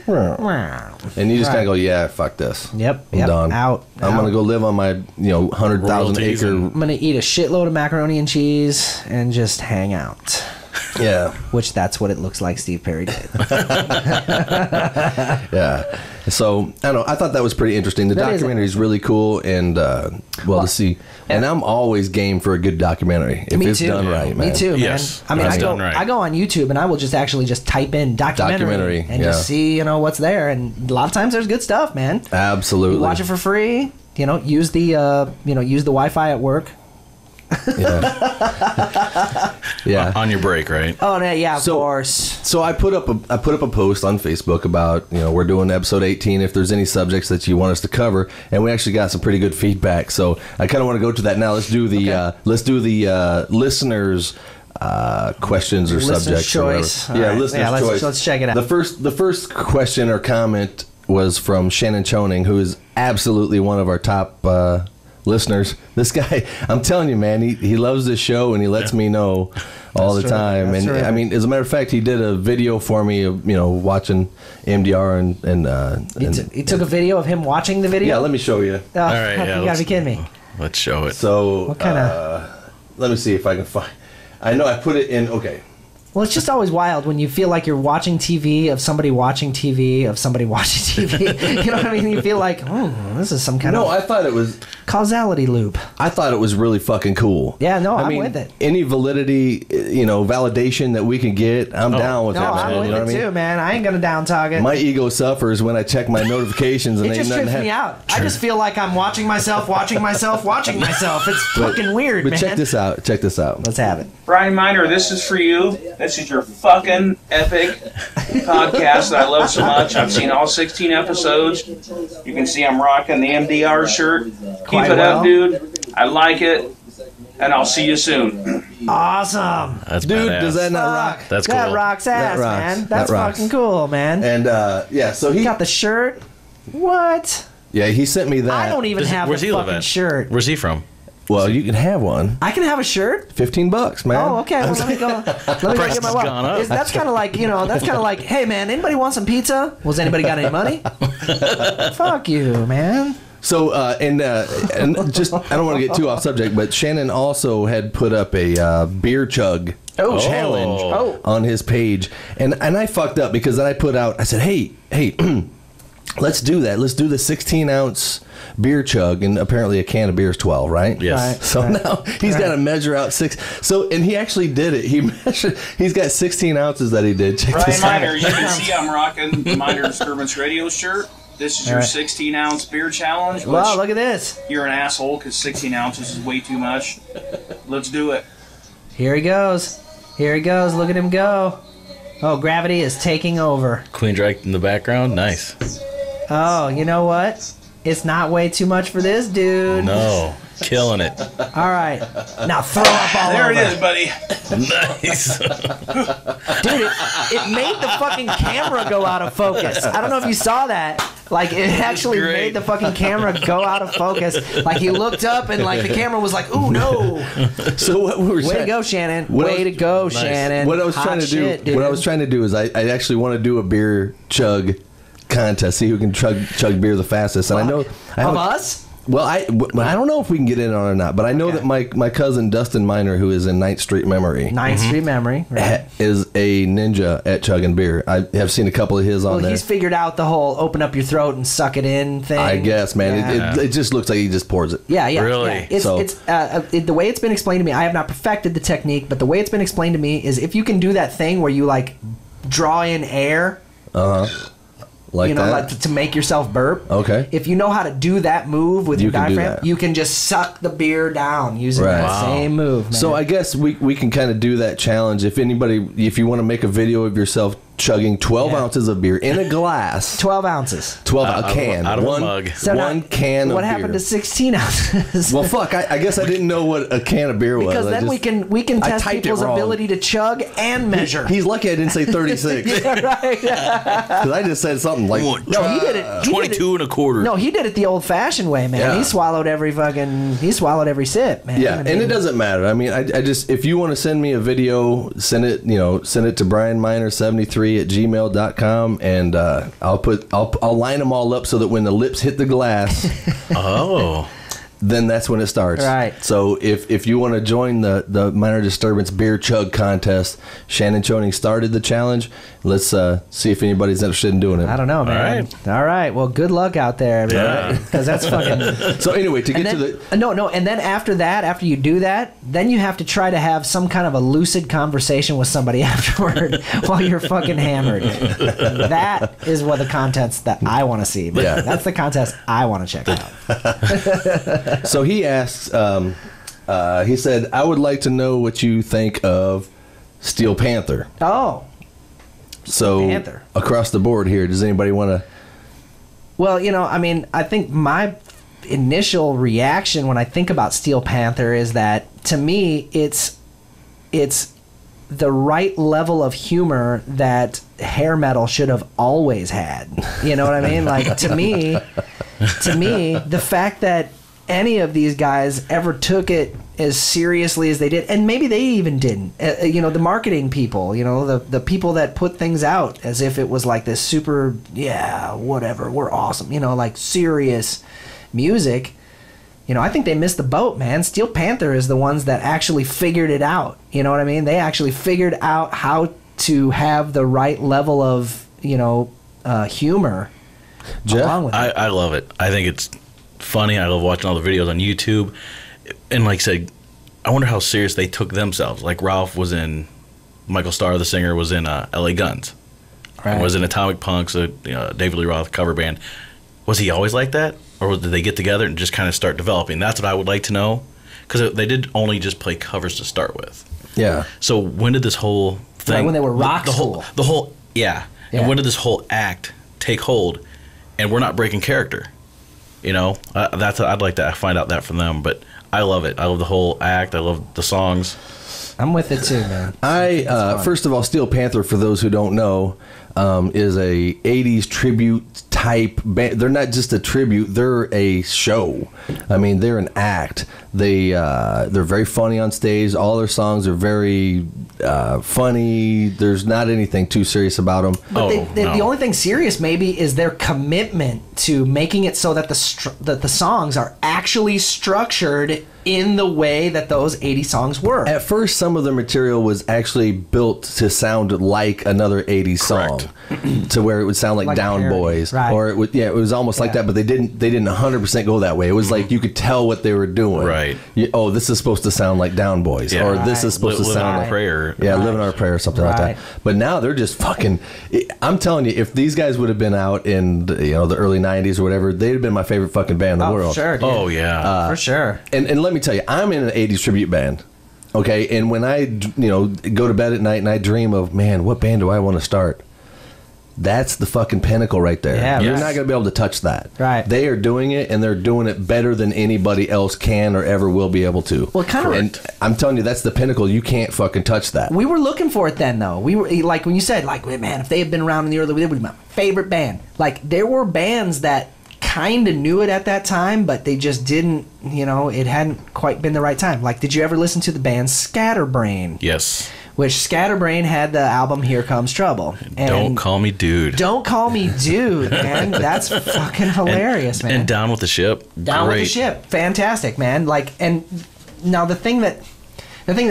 and you just kind of go, yeah, fuck this. Yep, I'm done. I'm gonna go live on my 100,000 acre. I'm gonna eat a shitload of macaroni and cheese and just hang out. Yeah, which that's what it looks like Steve Perry did. Yeah. So I don't know. I thought that was pretty interesting. The documentary is really cool, and to see. And I'm always game for a good documentary if it's done right, man. Me too, man. Yes, I mean, I go on YouTube and I will just actually just type in documentary and just see what's there. And a lot of times there's good stuff, man. Absolutely. You watch it for free. Use the use the Wi-Fi at work. Yeah. On your break, right? Oh yeah, of course. So I put up a post on Facebook about we're doing episode 18 if there's any subjects that you want us to cover, and we actually got some pretty good feedback. So I kind of want to go to that now. Let's do the listeners questions or subjects choice. or whatever. Right. Listeners choice. Let's check it out. The first question or comment was from Shannon Choning, who is absolutely one of our top listeners. This guy, I'm telling you, man, he loves this show and he lets me know all the time. That's and I mean, as a matter of fact, he did a video for me of watching MDR and he took a video of him watching the video. Yeah, let me show you. Oh, all right, you gotta be kidding me. Let's show it. So what kind of? Let me see if I can find. I know I put it in. Okay. Well, it's just always wild when you feel like you're watching TV of somebody watching TV of somebody watching TV. You know what I mean? You feel like, this is some kind of... No, I thought it was... causality loop. I thought it was really fucking cool. Yeah, no, I'm with it. Any validity, validation that we can get, I'm down with that, man. I'm with it too, man. I ain't gonna down talk it. My ego suffers when I check my notifications and it just trips me out. I just feel like I'm watching myself, watching myself, watching myself. It's fucking weird, man. But check this out. Check this out. Let's have it. Brian Miner, this is for you. This is your fucking epic podcast that I love so much. I've seen all 16 episodes. You can see I'm rocking the MDR shirt. Keep it up, dude. I like it. And I'll see you soon. Awesome. That's dude, badass. does that not rock? That's cool. That rocks ass, man. That's fucking cool, man. And so he got the shirt. What? Yeah, he sent me that. I don't even have the fucking shirt. Where's he from? Well, you can have one. I can have a shirt. $15, man. Oh, okay. Well, let me go. Let me go get my wallet. That's kind of like That's kind of like, hey, man, anybody want some pizza? Well, has anybody got any money? Fuck you, man. So and just I don't want to get too off subject, but Shannon also had put up a beer chug challenge on his page, and I fucked up because then I put out. I said, hey. Let's do that. Let's do the 16-ounce beer chug, and apparently a can of beer is 12, right? Yes. Right, so now he's got to measure out 6. So, and he actually did it. He's got 16 ounces that he did. Check Brian this out. Miner, you can see I'm rocking the Miner Disturbance Radio shirt. This is your 16-ounce beer challenge. Wow, look at this. You're an asshole because 16 ounces is way too much. Let's do it. Here he goes. Here he goes. Look at him go. Oh, gravity is taking over. Queen Drake in the background. Nice. Oh, you know what? It's not way too much for this dude. No. Killing it. All right. Now throw up all There over. it is, buddy. Nice. Dude, it made the fucking camera go out of focus. I don't know if you saw that. Like, it actually great. made the fucking camera go out of focus. Like, he looked up and, like, the camera was like, ooh, no. So what we were Way to saying, go, Shannon. What I Way was- to go, Nice. Shannon. what I was Hot trying to shit, do, what I dude. was trying to do is I actually want to do a beer chug contest, see who can chug beer the fastest. And I know I have Of a- us? Well, I don't know if we can get in on it or not, but I know that my cousin Dustin Miner, who is in 9th Street Memory, 9th Street Memory. Right. is a ninja at chugging beer. I have seen a couple of his on Well, there. he's figured out the whole open up your throat and suck it in thing. I guess, man. Yeah. It just looks like he just pours it. Yeah, yeah. Really? Yeah. It's, So- it's the way it's been explained to me. I have not perfected the technique, but the way it's been explained to me is if you can do that thing where you like draw in air, Like you know, that. like to make yourself burp. Okay. If you know how to do that move with You your can do diaphragm, that. you can just suck the beer down using Right. that Wow. same move. Man. So I guess we can kind of do that challenge. If you want to make a video of yourself chugging 12 Yeah. ounces of beer in a glass, 12 ounces. 12 Out a of- can, out of a one mug. So now, one can what of happened beer. to 16 ounces? Well, fuck. I guess I didn't know what a can of beer was. because I then just- we can I test typed it people's wrong. ability to chug and measure. He's lucky I didn't say 36 Yeah, right. because I just said something like No, he did it. He did 22 and a quarter. No, he did it the old-fashioned way, man. Yeah. He swallowed every sip, man. Yeah, I and mean, it doesn't matter. I mean, I just, if you want to send me a video, send it to brianminer73@gmail.com, and I'll line them all up so that when the lips hit the glass, Oh. then that's when it starts. Right. So if you want to join the Minor Disturbance beer chug contest, Shannon Choning started the challenge. Let's see if anybody's interested in doing it. I don't know, man. All right. Well, good luck out there, everybody. Because that's fucking. So anyway, to get And to then, the no, and then after you do that, then you have to try to have some kind of a lucid conversation with somebody afterward while you're fucking hammered. That is what the contest that I want to see. Man. Yeah. That's the contest I want to check out. So he asks, he said, I would like to know what you think of Steel Panther. Oh. So Panther. across the board here, does anybody want to? Well, I mean, I think my initial reaction when I think about Steel Panther is that to me it's the right level of humor that hair metal should have always had. You know what I mean? Like to me, the fact that any of these guys ever took it as seriously as they did, and maybe they even didn't. The marketing people, the people that put things out as if it was like this super, whatever, we're awesome, like serious music. I think they missed the boat, man. Steel Panther is the ones that actually figured it out. You know what I mean? They actually figured out how to have the right level of, humor Jeff? along with it. I love it. I think it's funny. I love watching all the videos on YouTube. And like I said, I wonder how serious they took themselves. Like Ralph was in, Michael Starr, the singer, was in LA Guns. Right. Was in Atomic Punks, a David Lee Roth cover band. Was he always like that? Or did they get together and just kind of start developing? That's what I would like to know. Because they did only just play covers to start with. Yeah. So when did this whole thing... Right, when they were rock the school. whole, yeah. Yeah. And when did this whole act take hold? And we're not breaking character. I'd like to find out that from them. But I love it. I love the whole act. I love the songs. I'm with it too, man. First of all, Steel Panther, for those who don't know, is a 80s tribute type band. They're not just a tribute, they're a show. I mean, they're an act. They're very funny on stage. All their songs are very funny. There's not anything too serious about them. But the only thing serious maybe is their commitment to making it so that the songs are actually structured in the way that those 80s songs were. At first, some of the material was actually built to sound like another 80s song, to where it would sound like Down parody. Boys, Right. or it would, it was almost like that. But they didn't 100% go that way. It was like you could tell what they were doing. Right. Oh, this is supposed to sound like Down Boys, Yeah. or this is supposed to Live sound on like a Prayer. Yeah, Living on a Prayer or something like Right. that. But now they're just fucking. I'm telling you, if these guys would have been out in the early '90s or whatever, they'd have been my favorite fucking band in the world. Sure, dude. Oh yeah. For sure. And let me tell you, I'm in an 80s tribute band. Okay, and when I go to bed at night and I dream of, man, what band do I want to start? That's the fucking pinnacle right there. Yeah, You're right. not going to be able to touch that. Right. They are doing it, and they're doing it better than anybody else can or ever will be able to. Well, kind of- And I'm telling you, that's the pinnacle. You can't fucking touch that. We were looking for it then, though. We were like when you said, like, man, if they had been around in the early, they would be my favorite band. Like, there were bands that kind of knew it at that time, but they just didn't. It hadn't quite been the right time. Like, did you ever listen to the band Scatterbrain? Yes. Which Scatterbrain had the album Here Comes Trouble. And Don't call me dude. Don't call me dude, man. That's fucking hilarious, man. And Down with the Ship. Down with the Great. Ship. Fantastic, man. Like, and now the thing that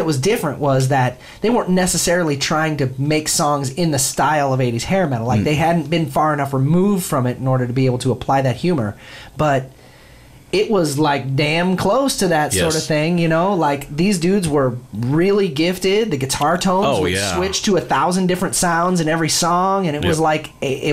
was different was that they weren't necessarily trying to make songs in the style of 80s hair metal. Like, they hadn't been far enough removed from it in order to be able to apply that humor. But it was like damn close to that sort of Yes. thing, Like, these dudes were really gifted. The guitar tones would switch to 1,000 different sounds in every song, and it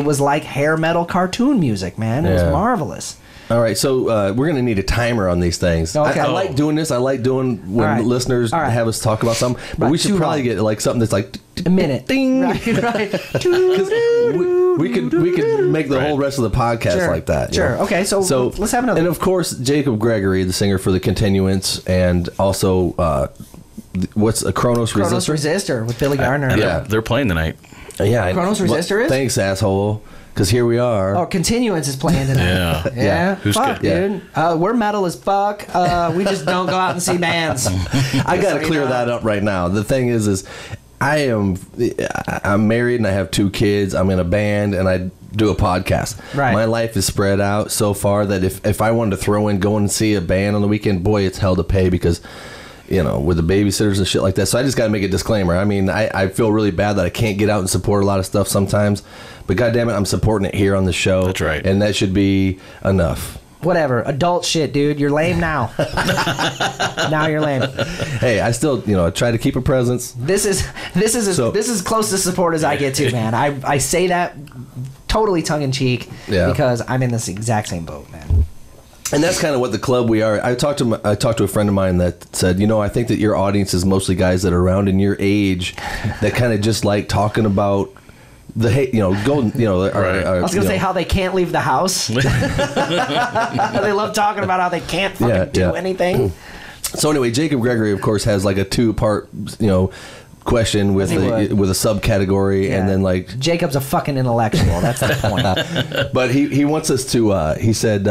was like hair metal cartoon music, man. It was Yeah. marvelous. All right, so we're going to need a timer on these things. Okay. I like doing this. I like doing when All right. listeners All right. have us talk about something. But Right, we should too probably long. get like something that's like A minute. ding. Right. We could make the whole rest of the podcast Sure, like that. sure. Okay, so let's have another. And of course, Jacob Gregory, the singer for the Continuance, and also what's a Kronos Kronos Resistor? Resistor with Billy Gardner. And Yeah. they're playing tonight. Yeah, Kronos Resistor is? Thanks, asshole. Because here we are. Oh, Continuance is playing tonight. Yeah. Yeah. Who's fuck, good? dude. We're metal as fuck. We just don't go out and see bands. I got to clear that up right now. The thing is I'm married and I have 2 kids. I'm in a band and I do a podcast. Right. My life is spread out so far that if I wanted to throw in going and see a band on the weekend, boy, it's hell to pay because with the babysitters and shit like that. So I just got to make a disclaimer. I mean, I feel really bad that I can't get out and support a lot of stuff sometimes, but goddamn it, I'm supporting it here on the show. That's right. And that should be enough. Whatever. Adult shit, dude. You're lame now. Now you're lame. Hey, I still, I try to keep a presence. This is as close to support as I get to, man. I say that totally tongue in cheek because I'm in this exact same boat, man. And that's kind of what the club we are. I talked to a friend of mine that said, I think that your audience is mostly guys that are around in your age that kind of just like talking about the hate, golden, I was gonna say how they can't leave the house. They love talking about how they can't fucking do anything. So anyway, Jacob Gregory, of course, has like a 2-part, question with a subcategory, and then like Jacob's a fucking intellectual. That's the point. But he wants us to. He said,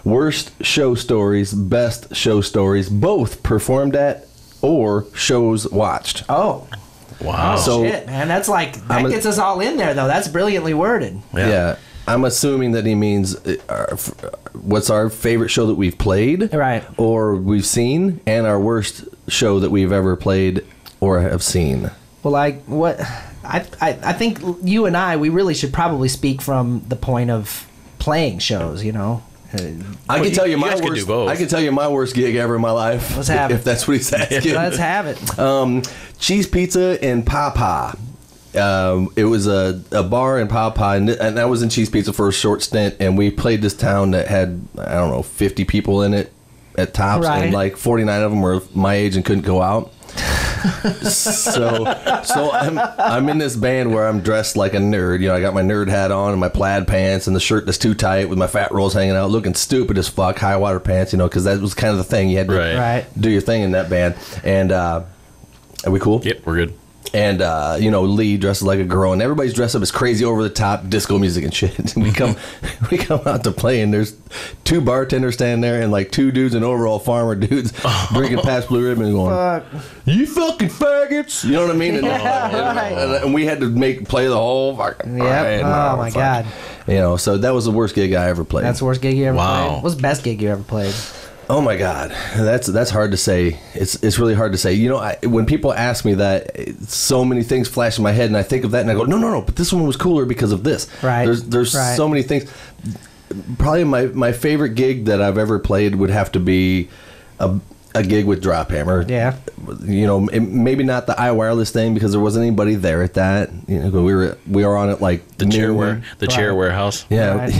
worst show stories, best show stories, both performed at or shows watched. Oh. Wow. So shit, man. That's that gets us all in there, though. That's brilliantly worded. Yeah. I'm assuming that he means what's our favorite show that we've played, right, or we've seen, and our worst show that we've ever played or have seen. Well, I think you and I, we really should probably speak from the point of playing shows. I can tell you my guys could worst. do both. I can tell you my worst gig ever in my life. Let's have it. If that's what he's asking. Let's have it. Cheese pizza in Papa. It was a bar in Papa, and I was in Cheese Pizza for a short stint, and we played this town that had 50 people in it at tops, Right. and like 49 of them were my age and couldn't go out. so I'm in this band where I'm dressed like a nerd. I got my nerd hat on and my plaid pants and the shirt that's too tight with my fat rolls hanging out, looking stupid as fuck, high water pants, because that was kind of the thing. You had to Right. do your thing in that band. And are we cool? Yep, we're good. And Lee dresses like a girl, and everybody's dressed up as crazy over the top disco music and shit. And we come out to play, and there's 2 bartenders standing there, and like 2 dudes in overall farmer dudes drinking past Blue Ribbon and going, Fuck. "You fucking faggots!" You know what I mean? And we had to play the whole fucking. Yep. Oh my god. So that was the worst gig I ever played. That's the worst gig you ever Wow. played. What's the best gig you ever played? Oh my God, that's hard to say. It's really hard to say. You know, when people ask me that, so many things flash in my head, and I think of that, and I go, no, but this one was cooler because of this. Right. There's Right. so many things. Probably my favorite gig that I've ever played would have to be a gig with Drop Hammer. Yeah. You know, maybe not the iWireless thing because there wasn't anybody there at that. You know, we were on it like The chair warehouse. Yeah. Right.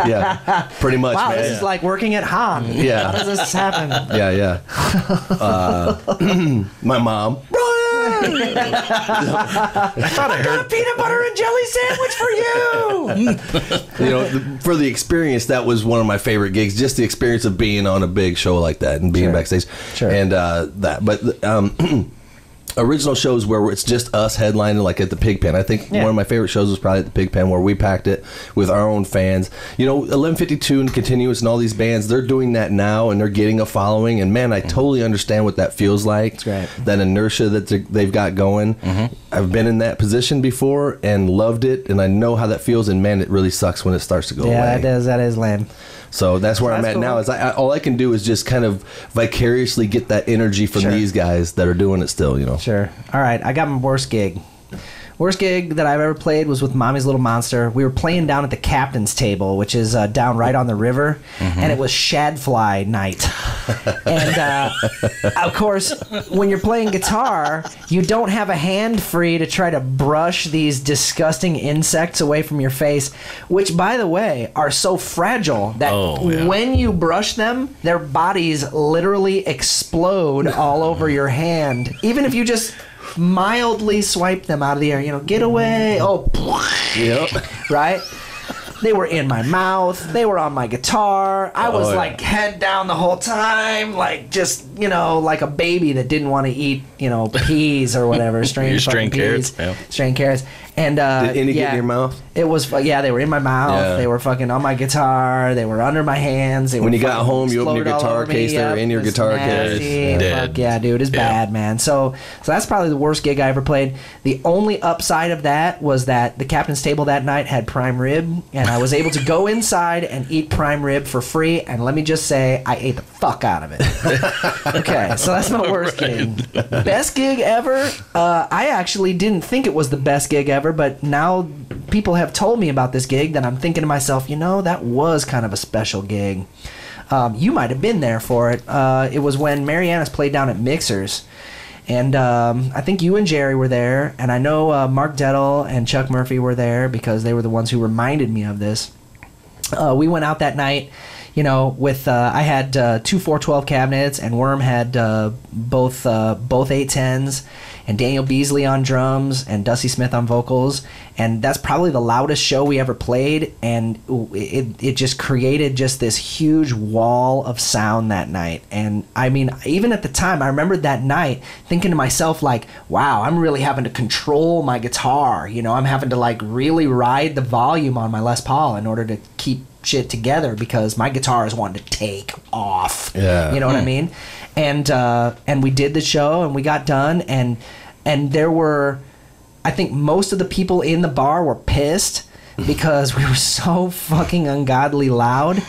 Yeah. Pretty much, Wow, man. this is like working at Han. Yeah. How does this happen? Yeah. My mom. I thought I heard. A peanut butter and jelly sandwich for you. You know, for the experience, that was one of my favorite gigs. Just the experience of being on a big show like that and being backstage. Sure. And that. But original shows where it's just us headlining, like at the Pigpen. I think one of my favorite shows was probably at the Pigpen, where we packed it with our own fans. You know, 1152 and Continuous and all these bands, they're doing that now, and they're getting a following. And man, I totally understand what that feels like. That's right. That inertia that they've got going. I've been in that position before and loved it, and I know how that feels. And man, it really sucks when it starts to go away. Yeah, that is lame. So that's where I'm at now. Is all I can do is just kind of vicariously get that energy from these guys that are doing it still. You know. Sure. All right, I got my worst gig. Worst gig that I've ever played was with Mommy's Little Monster. We were playing down at the captain's table, which is down right on the river, and it was shadfly night. And of course, when you're playing guitar, you don't have a hand free to try to brush these disgusting insects away from your face, which, by the way, are so fragile that when you brush them, their bodies literally explode all over your hand. Even if you just mildly swipe them out of the air, you know, get away. Oh, Yep. right? They were in my mouth. They were on my guitar. I was like head down the whole time, like just, you know, like a baby that didn't want to eat, you know, peas or whatever. Strained carrots. Yeah. Strained carrots. And Did any get in your mouth? It was, they were in my mouth. Yeah. They were fucking on my guitar. They were under my hands. They When were you got home, you opened your exploded all guitar over me. case. They were in your It was guitar nasty. case. Dead. Fuck yeah, dude. It's bad, man. So that's probably the worst gig I ever played. The only upside of that was that the captain's table that night had prime rib, and I was able to go inside and eat prime rib for free. And let me just say, I ate the fuck out of it. Okay, so that's my worst gig. Best gig ever? I actually didn't think it was the best gig ever, but now people have told me about this gig that I'm thinking to myself, you know, that was kind of a special gig. You might have been there for it. It was when Marianas played down at Mixers. And I think you and Jerry were there. And I know Mark Dettel and Chuck Murphy were there because they were the ones who reminded me of this. We went out that night, you know, with I had 2 412 cabinets, and Worm had both 810s, and Daniel Beasley on drums, and Dusty Smith on vocals. And that's probably the loudest show we ever played, and it just created just this huge wall of sound that night. And I mean, even at the time, I remember that night thinking to myself, like, wow, I'm really having to control my guitar. You know, I'm having to like really ride the volume on my Les Paul in order to keep shit together, because my guitar is wanting to take off. Yeah. You know what I mean? And we did the show, and we got done, and there were, I think most of the people in the bar were pissed because we were so fucking ungodly loud.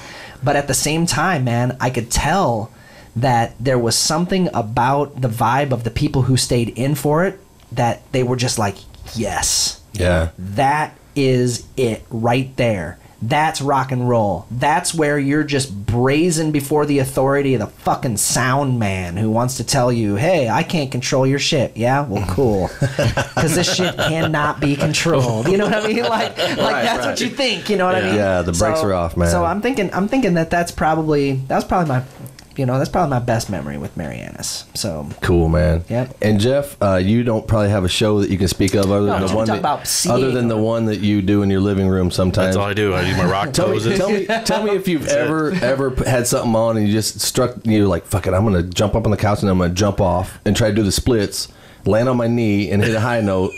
But at the same time, man, I could tell that there was something about the vibe of the people who stayed in for it that they were just like, yes. Yeah. That is it right there. That's rock and roll. That's where you're just brazen before the authority of the fucking sound man who wants to tell you, hey, I can't control your shit. Yeah? Well, cool. Because this shit cannot be controlled. You know what I mean? Like that's what you think. You know what I mean? Yeah, the brakes are off, man. So I'm thinking that's probably my best memory with Marianas. So cool, man. Yep. And Jeff, you don't probably have a show that you can speak of other than the one that you do in your living room sometimes. That's all I do. I do my rock poses. Tell me if you've ever had something on and you just struck, you're like, fuck it, I'm gonna jump up on the couch and I'm gonna jump off and try to do the splits, land on my knee and hit a high note.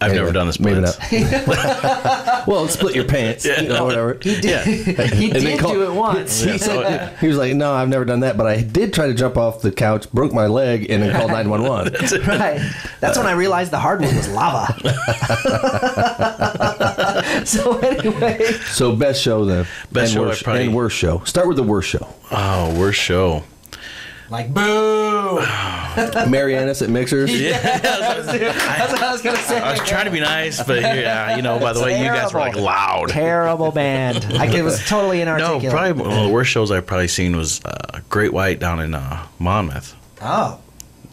I've never done the splits. Maybe not. Well, split your pants, or whatever. He did. He did do it once. He said that. He was like, "No, I've never done that, but I did try to jump off the couch, broke my leg, and then called 911." Right. That's when I realized the hardwood was lava. So anyway. So best show then. Best show I worst, probably- and worst show. Start with the worst show. Oh, worst show. Like, boo! Marianas at Mixers. That's what I was going to say. I was trying to be nice, but yeah, by the way, you guys were like loud. Terrible band. It was totally No, inarticulate. probably one of the worst shows I've probably seen was Great White down in Monmouth. Oh.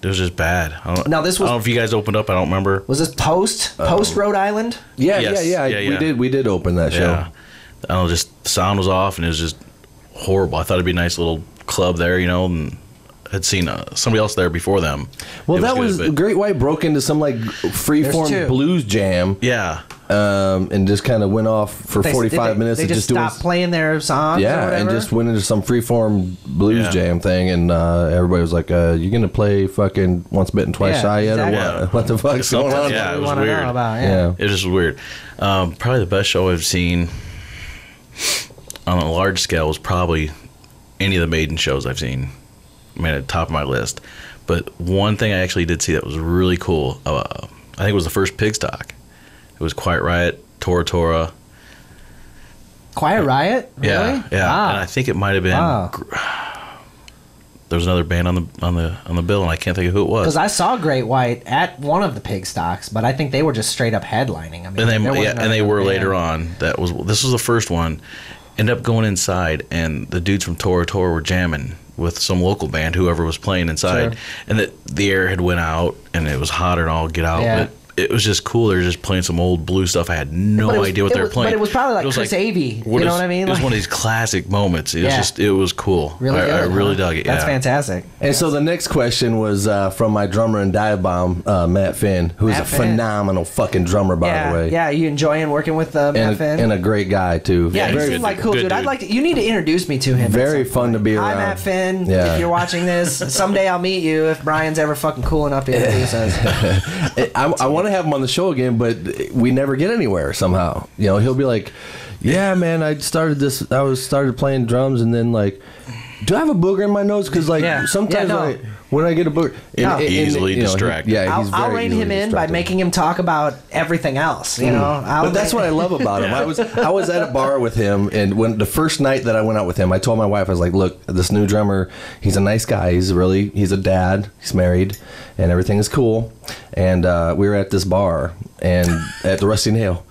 It was just bad. Now, this I was- don't know if you guys opened up. I don't remember. Was this post Rhode Island? Yeah, Yes. yeah. Yeah. We did open that show. Yeah. I don't know, just the sound was off and it was just horrible. I thought it'd be a nice little club there, and had seen somebody else there before them. Well, It that good, was but- Great White broke into some like There's freeform two. blues jam. Yeah. And just kind of went off for 45 minutes. They and just doing, stopped playing their songs. or yeah, whatever? and just went into some freeform blues Yeah. jam thing, and everybody was like, "You gonna play fucking Once Bitten, Twice Yeah, Shy yet, exactly. or Yeah. what? What the fuck's going on?" Yeah, it we was wanna weird. know about. Yeah. It was just weird. Probably the best show I've seen on a large scale was probably any of the Maiden shows I've seen. I mean, at the top of my list. But one thing I actually did see that was really cool, I think it was the first Pigstock. It was Quiet Riot, Tora Tora. Quiet Riot? Really? Yeah, yeah. Wow. And I think it might have been. Wow. There was another band on the bill, and I can't think of who it was. Because I saw Great White at one of the pig stocks, but I think they were just straight up headlining. I mean, And there they wasn't and they another were band. later on. This was the first one. Ended up going inside, and the dudes from Tora Tora were jamming with some local band, whoever was playing inside, Sure. and the air had went out, and it was hotter and all get out. Yeah. But it was just cool. They were just playing some old blue stuff. I had no But it was- idea what they were playing. But it was probably like It was Chris Avey. You know what I mean? It was Like- one of these classic moments. It was Yeah. just, it was cool. Really I good, really huh? dug it. That's yeah. fantastic. And so the next question was from my drummer in Dive Bomb, Matt Finn, who is Matt a Finn. phenomenal fucking drummer, by Yeah, the way. yeah. You enjoying working with Matt And, Finn? and a great guy too. Yeah, he's he good seemed like cool good dude. I'd dude. like to. You need to introduce me to him. at Very some fun point. to be Hi, around. Matt Finn. Yeah. If you're watching this, someday I'll meet you if Brian's ever fucking cool enough to introduce us. I want to have him on the show again, but we never get anywhere somehow. He'll be like, "Yeah, man, I started playing drums, and then like, do I have a booger in my nose? Because like Yeah. sometimes Yeah, no. when I get a booger, No. Easily distracted. Yeah, he's I'll very rein easily him in by distracted. making him talk about everything else. You know, But that's what I love about him. I was at a bar with him, and when the first night that I went out with him, I told my wife, I was like, "Look, this new drummer, he's a nice guy. He's a dad. He's married, and everything is cool." And we were at this bar and at the Rusty Nail.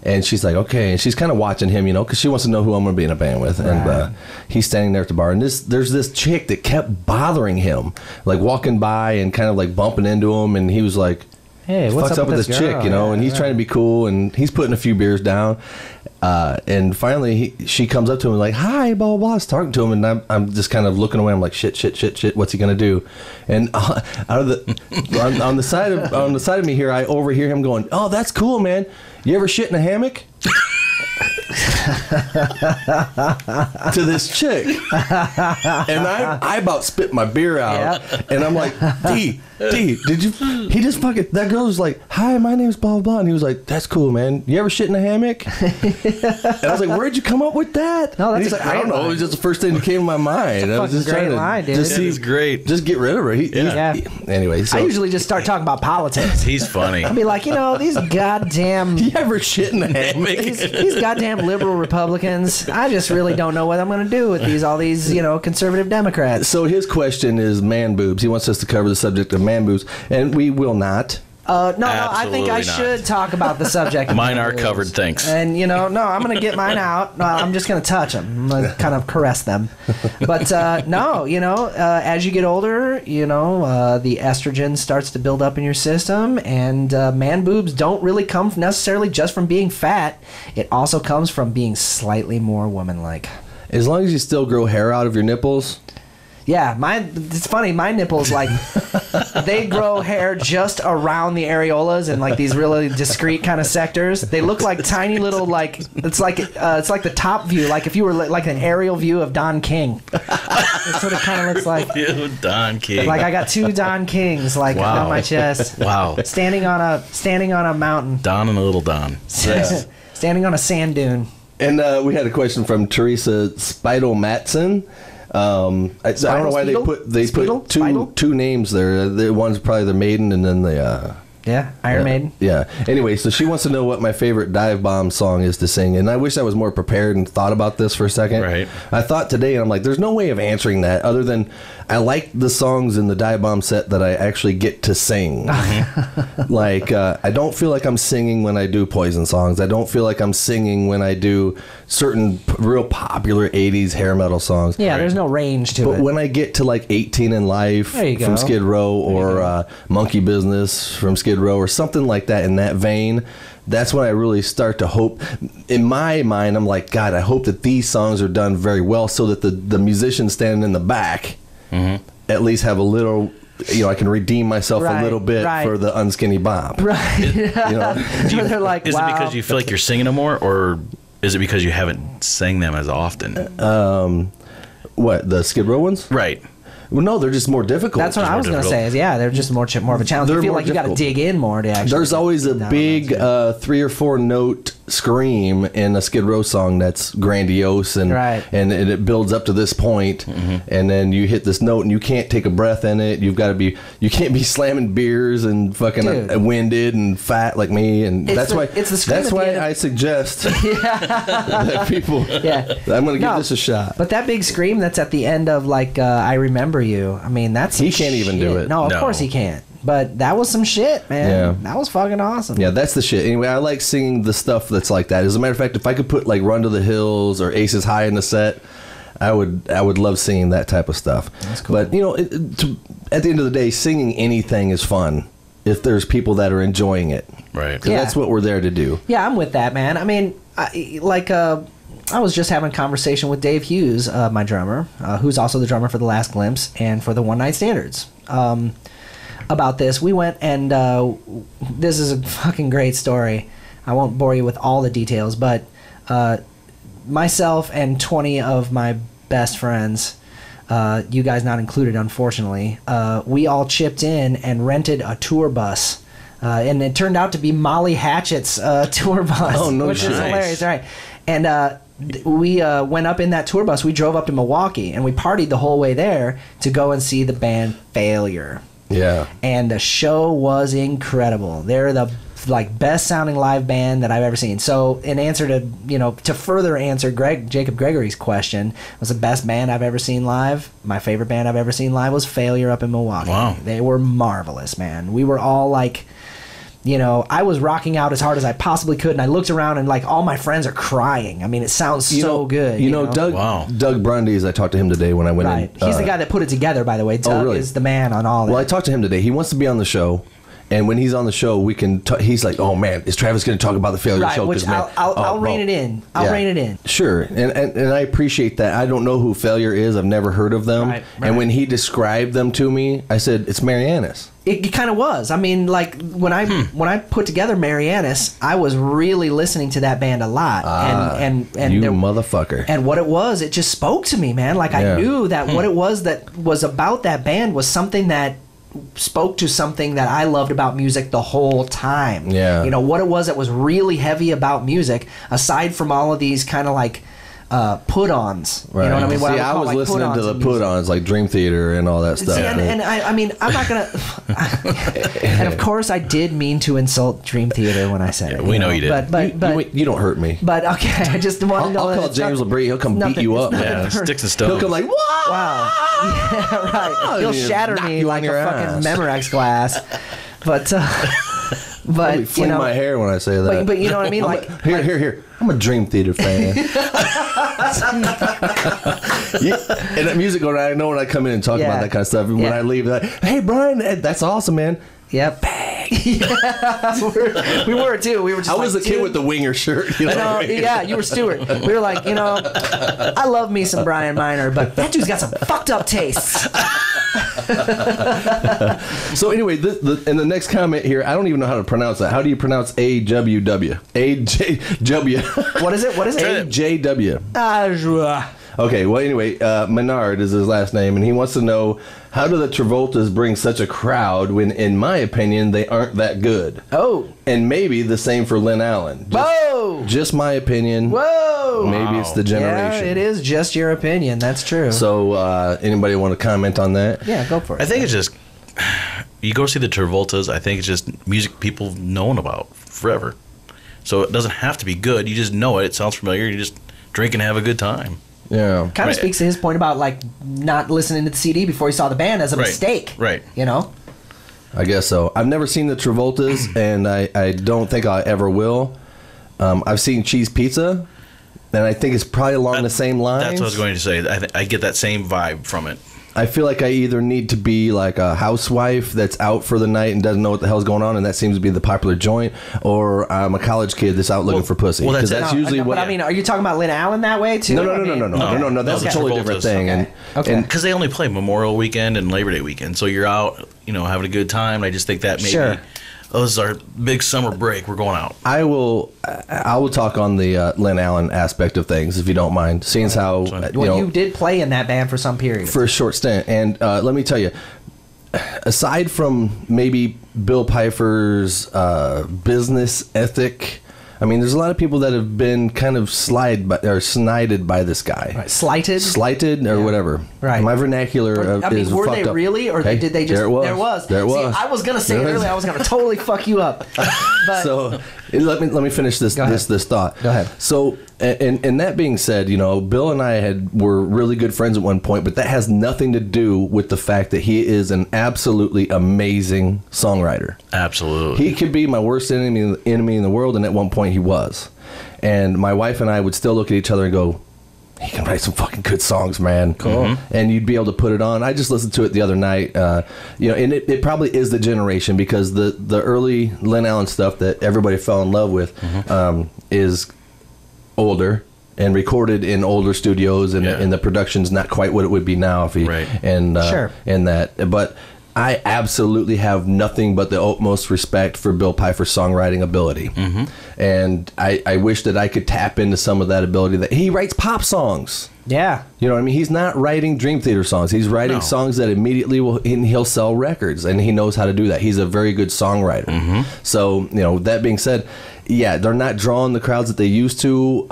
And she's like, okay. And she's kind of watching him, because she wants to know who I'm going to be in a band with. And he's standing there at the bar. And there's this chick that kept bothering him, like walking by and kind of like bumping into him. And he was like, Hey, what's up with this chick, girl? and he's trying to be cool. And he's putting a few beers down. And finally, she comes up to him like, hi, blah, blah, blah. I was talking to him. And I'm just kind of looking away. I'm like, shit. What's he going to do? And out of the on the side of me here, I overhear him going, oh, that's cool, man. You ever shit in a hammock? To this chick, and I about spit my beer out, and I'm like, D, did you? He just fucking. That girl was like, hi, my name's blah blah, and he was like, that's cool, man. You ever shit in a hammock? And I was like, where'd you come up with that? No, And that's he's a like, I great don't know. line. It was just the first thing that came to my mind. I was fucking just trying great to line, dude. just That see, is great. just get rid of her. Yeah. Anyway, so I usually just start talking about politics. He's funny. I'd be like, these goddamn. you ever shit in a hammock? These goddamn liberal Republicans. I just really don't know what I'm going to do with all these conservative Democrats. So his question is man boobs. He wants us to cover the subject of man boobs, and we will not. No, I think I Absolutely not. should talk about the subject. of Mine man are boobs. covered, thanks. And no, I'm going to get mine out. No, I'm just going to touch them. I'm going to kind of caress them. But no, as you get older, the estrogen starts to build up in your system, and man boobs don't really come necessarily just from being fat. It also comes from being slightly more woman-like. As long as you still grow hair out of your nipples. Yeah, it's funny. My nipples, they grow hair just around the areolas and these really discrete kind of sectors. They look like tiny little it's like the top view, like if you were like an aerial view of Don King. That's what it kind of looks like. Ew, Don King. Like I got two Don Kings Wow. on my chest. Wow. Standing on a mountain. Don and a little Don. Standing on a sand dune. And we had a question from Teresa Spidel Matson. I don't know why they put Spidel? two names there. The one's probably the Maiden, and then the Yeah, Iron Maiden. Yeah. Anyway, so she wants to know what my favorite Dive Bomb song is to sing, and I wish I was more prepared and thought about this for a second. Right. I thought today, and I'm like, there's no way of answering that other than I like the songs in the Dive Bomb set that I actually get to sing. Like, I don't feel like I'm singing when I do Poison songs. I don't feel like I'm singing when I do certain real popular 80s hair metal songs. Yeah, there's no range to it. But when I get to like 18 in Life There you go. from Skid Row or Monkey Business from Skid Row or something like that in that vein, that's when I really start to hope. In my mind, I'm like, God, I hope that these songs are done very well so that the musicians standing in the back at least have a little, I can redeem myself a little bit for the unskinny bop. Right. They're like, Is wow. it because you feel like you're singing them more, or is it because you haven't sang them as often? What, the Skid Row ones? Right. Well, no, they're just more difficult. That's what I was going to say. Is they're just more of a challenge. They're You feel more like you got to difficult. dig in more to actually. There's always a get down on big those, 3 or 4 note scream in a Skid Row song that's grandiose and it builds up to this point, and then you hit this note and you can't take a breath in it. You can't be slamming beers and fucking winded and fat like me, and It's the scream I suggest that people. Yeah. I'm gonna give this a shot. But that big scream that's at the end of like I Remember You. I mean, that's He can't even do shit. it. No, of course he can't. But that was some shit, man. Yeah. That was fucking awesome. Yeah, that's the shit. Anyway, I like singing the stuff that's like that. As a matter of fact, if I could put like Run to the Hills or Aces High in the set, I would love singing that type of stuff. That's cool. But at the end of the day, singing anything is fun if there's people that are enjoying it. Right. 'Cause that's what we're there to do. Yeah, I'm with that, man. I mean, I was just having a conversation with Dave Hughes, my drummer, who's also the drummer for The Last Glimpse and for the One Night Standards. About this, we went and this is a fucking great story. I won't bore you with all the details, but myself and 20 of my best friends, you guys not included, unfortunately, we all chipped in and rented a tour bus. And it turned out to be Molly Hatchet's tour bus, Oh, no which shit. is hilarious, right? And we went up in that tour bus. We drove up to Milwaukee, and we partied the whole way there to go and see the band Failure. Yeah. And the show was incredible. They're the best sounding live band that I've ever seen. So in answer to to further answer Jacob Gregory's question, was the best band I've ever seen live. My favorite band I've ever seen live was Failure up in Milwaukee. Wow. They were marvelous, man. We were all like, I was rocking out as hard as I possibly could, and I looked around and like all my friends are crying. I mean, it sounds so good. Doug Brundy's, I talked to him today when I went in. He's the guy that put it together, by the way. Doug really? is the man on all that. Well, I talked to him today. He wants to be on the show. And when he's on the show, we can. He's like, "Oh man, is Travis going to talk about the Failure show?" Which Man, I'll rein it in. I'll rein it in. Sure, and I appreciate that. I don't know who Failure is. I've never heard of them. Right. And when he described them to me, I said, "It's Marianas." It kind of was. I mean, like when I put together Marianas, I was really listening to that band a lot, and you there- motherfucker. And what it was, it just spoke to me, man. Like I knew that what it was that was about that band was something that spoke to something that I loved about music the whole time. Yeah. What it was that was really heavy about music, aside from all of these kind of like put-ons. Right. You know what I mean? What See, would I call, was like, listening put-ons to the in music. put-ons like Dream Theater and all that stuff. See, and I mean, I'm not gonna. And of course, I did mean to insult Dream Theater when I said it. we know you did. But you don't hurt me. But okay, I just wanted to know. I'll call James LeBrie. He'll come beat you up. Yeah, sticks and stones. He'll come like, "What?" Wow. Yeah, right. He'll He'll shatter knock me you like on a your fucking ass. Memorex glass. But I'll be fling my hair when I say that. but you know what I mean? Like Here. I'm a Dream Theater fan. And that music going on, I know when I come in and talk about that kind of stuff. And when I leave, like, hey, Brian, that's awesome, man. Yep. Yeah, we were too. We were just. I was like, the kid dude. with the winger shirt. You know No, what I mean? yeah, you were Stewart. We were like, I love me some Brian Miner, but that dude's got some fucked up tastes. So anyway, in the next comment here, I don't even know how to pronounce that. How do you pronounce AWW? AJW. What is it? AJW. Ajwa. Okay, well, anyway, Menard is his last name, and he wants to know, how do the Travoltas bring such a crowd when, in my opinion, they aren't that good? Oh. And maybe the same for Lynn Allen. Whoa. Just my opinion. Whoa. Maybe it's the generation. Yeah, it is just your opinion. That's true. So, anybody want to comment on that? Yeah, go for it. I think it's just, You go see the Travoltas, I think it's just music people known about forever. So it doesn't have to be good. You just know it. It sounds familiar. You just drink and have a good time. Yeah. Kind of speaks to his point about like not listening to the CD before he saw the band as a mistake. Right. You know? I guess so. I've never seen the Travoltas, and I don't think I ever will. I've seen Cheese Pizza, and I think it's probably along the same lines. That's what I was going to say. I get that same vibe from it. I feel like I either need to be like a housewife that's out for the night and doesn't know what the hell's going on, and that seems to be the popular joint, or I'm a college kid that's out looking for pussy. well, Because that's usually what. But I mean, are you talking about Lynn Allen that way too? No. That's a totally different thing. Okay. Because they only play Memorial Weekend and Labor Day weekend, so you're out, having a good time. I just think that maybe this is our big summer break. We're going out. I will talk on the Lynn Allen aspect of things, if you don't mind, seeing as how you did play in that band for some period. For a short stint. And let me tell you, aside from maybe Bill Pfeiffer's business ethic, I mean, there's a lot of people that have been kind of snided by this guy. Right. Slighted or whatever. Right. My vernacular is were fucked they up. really, or did they just? There was. See, I was gonna say it earlier. I was gonna totally fuck you up. But so let me finish this thought. Go ahead. So, and that being said, Bill and I were really good friends at one point, but that has nothing to do with the fact that he is an absolutely amazing songwriter. Absolutely. He could be my worst enemy in the world, and at one point he was. And my wife and I would still look at each other and go, he can write some fucking good songs, man. Cool. Mm-hmm. And you'd be able to put it on. I just listened to it the other night. And it probably is the generation, because the early Lynn Allen stuff that everybody fell in love with is older and recorded in older studios, and the production's not quite what it would be now if he and that. But I absolutely have nothing but the utmost respect for Bill Pfeiffer's songwriting ability. Mm-hmm. And I wish that I could tap into some of that ability. That he writes pop songs. Yeah. You know what I mean? He's not writing Dream Theater songs. He's writing songs that immediately he'll sell records, and he knows how to do that. He's a very good songwriter. Mm-hmm. So, that being said, yeah, they're not drawing the crowds that they used to.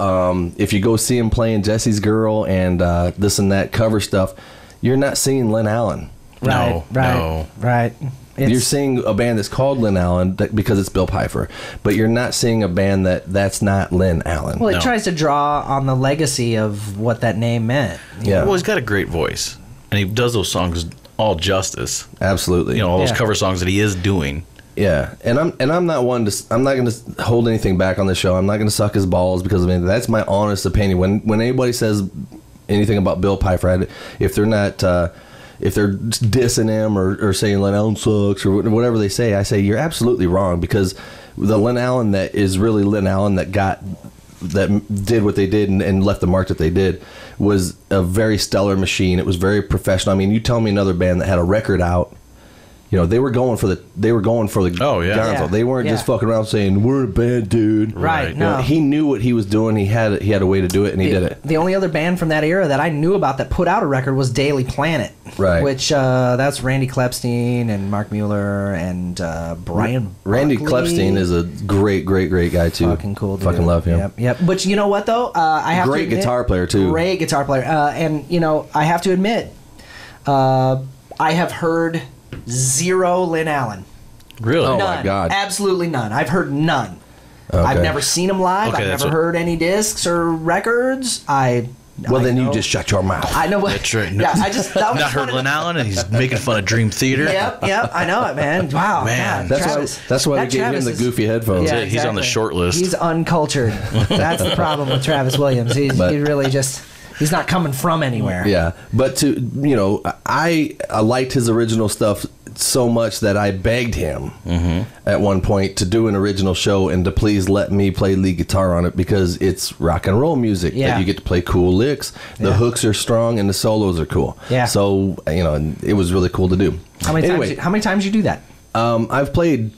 If you go see him playing Jesse's Girl and this and that cover stuff, you're not seeing Lynn Allen. Right. You're seeing a band that's called Lynn Allen because it's Bill Pfeiffer, but you're not seeing a band that's not Lynn Allen. Well, it tries to draw on the legacy of what that name meant. Yeah. Well, he's got a great voice, and he does those songs all justice. Absolutely. All those cover songs that he is doing. Yeah, and I'm not one to. I'm not going to hold anything back on the show. I'm not going to suck his balls, because that's my honest opinion. When anybody says anything about Bill Pfeiffer, if they're not. If they're dissing him or saying Lynn Allen sucks or whatever they say, I say you're absolutely wrong, because the Lynn Allen that is really Lynn Allen that did what they did and left the mark that they did was a very stellar machine. It was very professional. I mean, you tell me another band that had a record out. They were going for the Gonzo. They weren't just fucking around saying we're a bad dude. Right. No. He knew what he was doing. He had a way to do it, and he did it. The only other band from that era that I knew about that put out a record was Daily Planet. Right. Which that's Randy Klepstein and Mark Mueller and Brian. Randy Buckley. Klepstein is a great guy too. Fucking cool dude. Fucking love him. Yep. But you know what though? I have great to admit, guitar player too. Great guitar player. And I have to admit, I have heard zero Lynn Allen. Really? Oh None. my God. Absolutely none. I've heard none. Okay. I've never seen him live. Okay, I've never heard any discs or records. You just shut your mouth. I know what. That's right. Yeah, I just that was Not heard Lynn Allen, and he's making fun of Dream Theater. Yep, I know it, man. Wow, Man. God, That's why we gave Travis him the goofy headphones. Yeah, He's on the short list. He's uncultured. That's the problem with Travis Williams. He really just. He's not coming from anywhere. Yeah, but I liked his original stuff so much that I begged him at one point to do an original show and to please let me play lead guitar on it, because it's rock and roll music. Yeah. That you get to play cool licks. The hooks are strong and the solos are cool. Yeah. So it was really cool to do. How many times you do that? I've played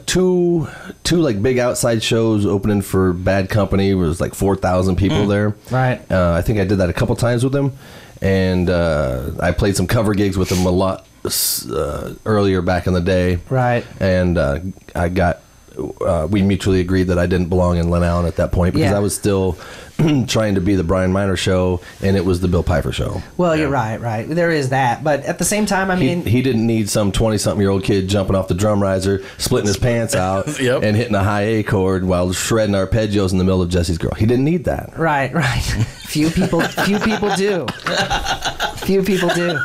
two like big outside shows opening for Bad Company. It was like 4,000 people there. Right. I think I did that a couple times with them, and I played some cover gigs with them a lot earlier back in the day. Right. And I got we mutually agreed that I didn't belong in Lynn Allen at that point because Yeah. I was still trying to be the Brian Miner show, and it was the Bill Pfeiffer show. Well, you're right. There is that, but at the same time, I mean, He didn't need some 20-something-year-old kid jumping off the drum riser, splitting his pants out, Yep. and hitting a high A chord while shredding arpeggios in the middle of Jesse's Girl. He didn't need that. right. Few people do. Few people do.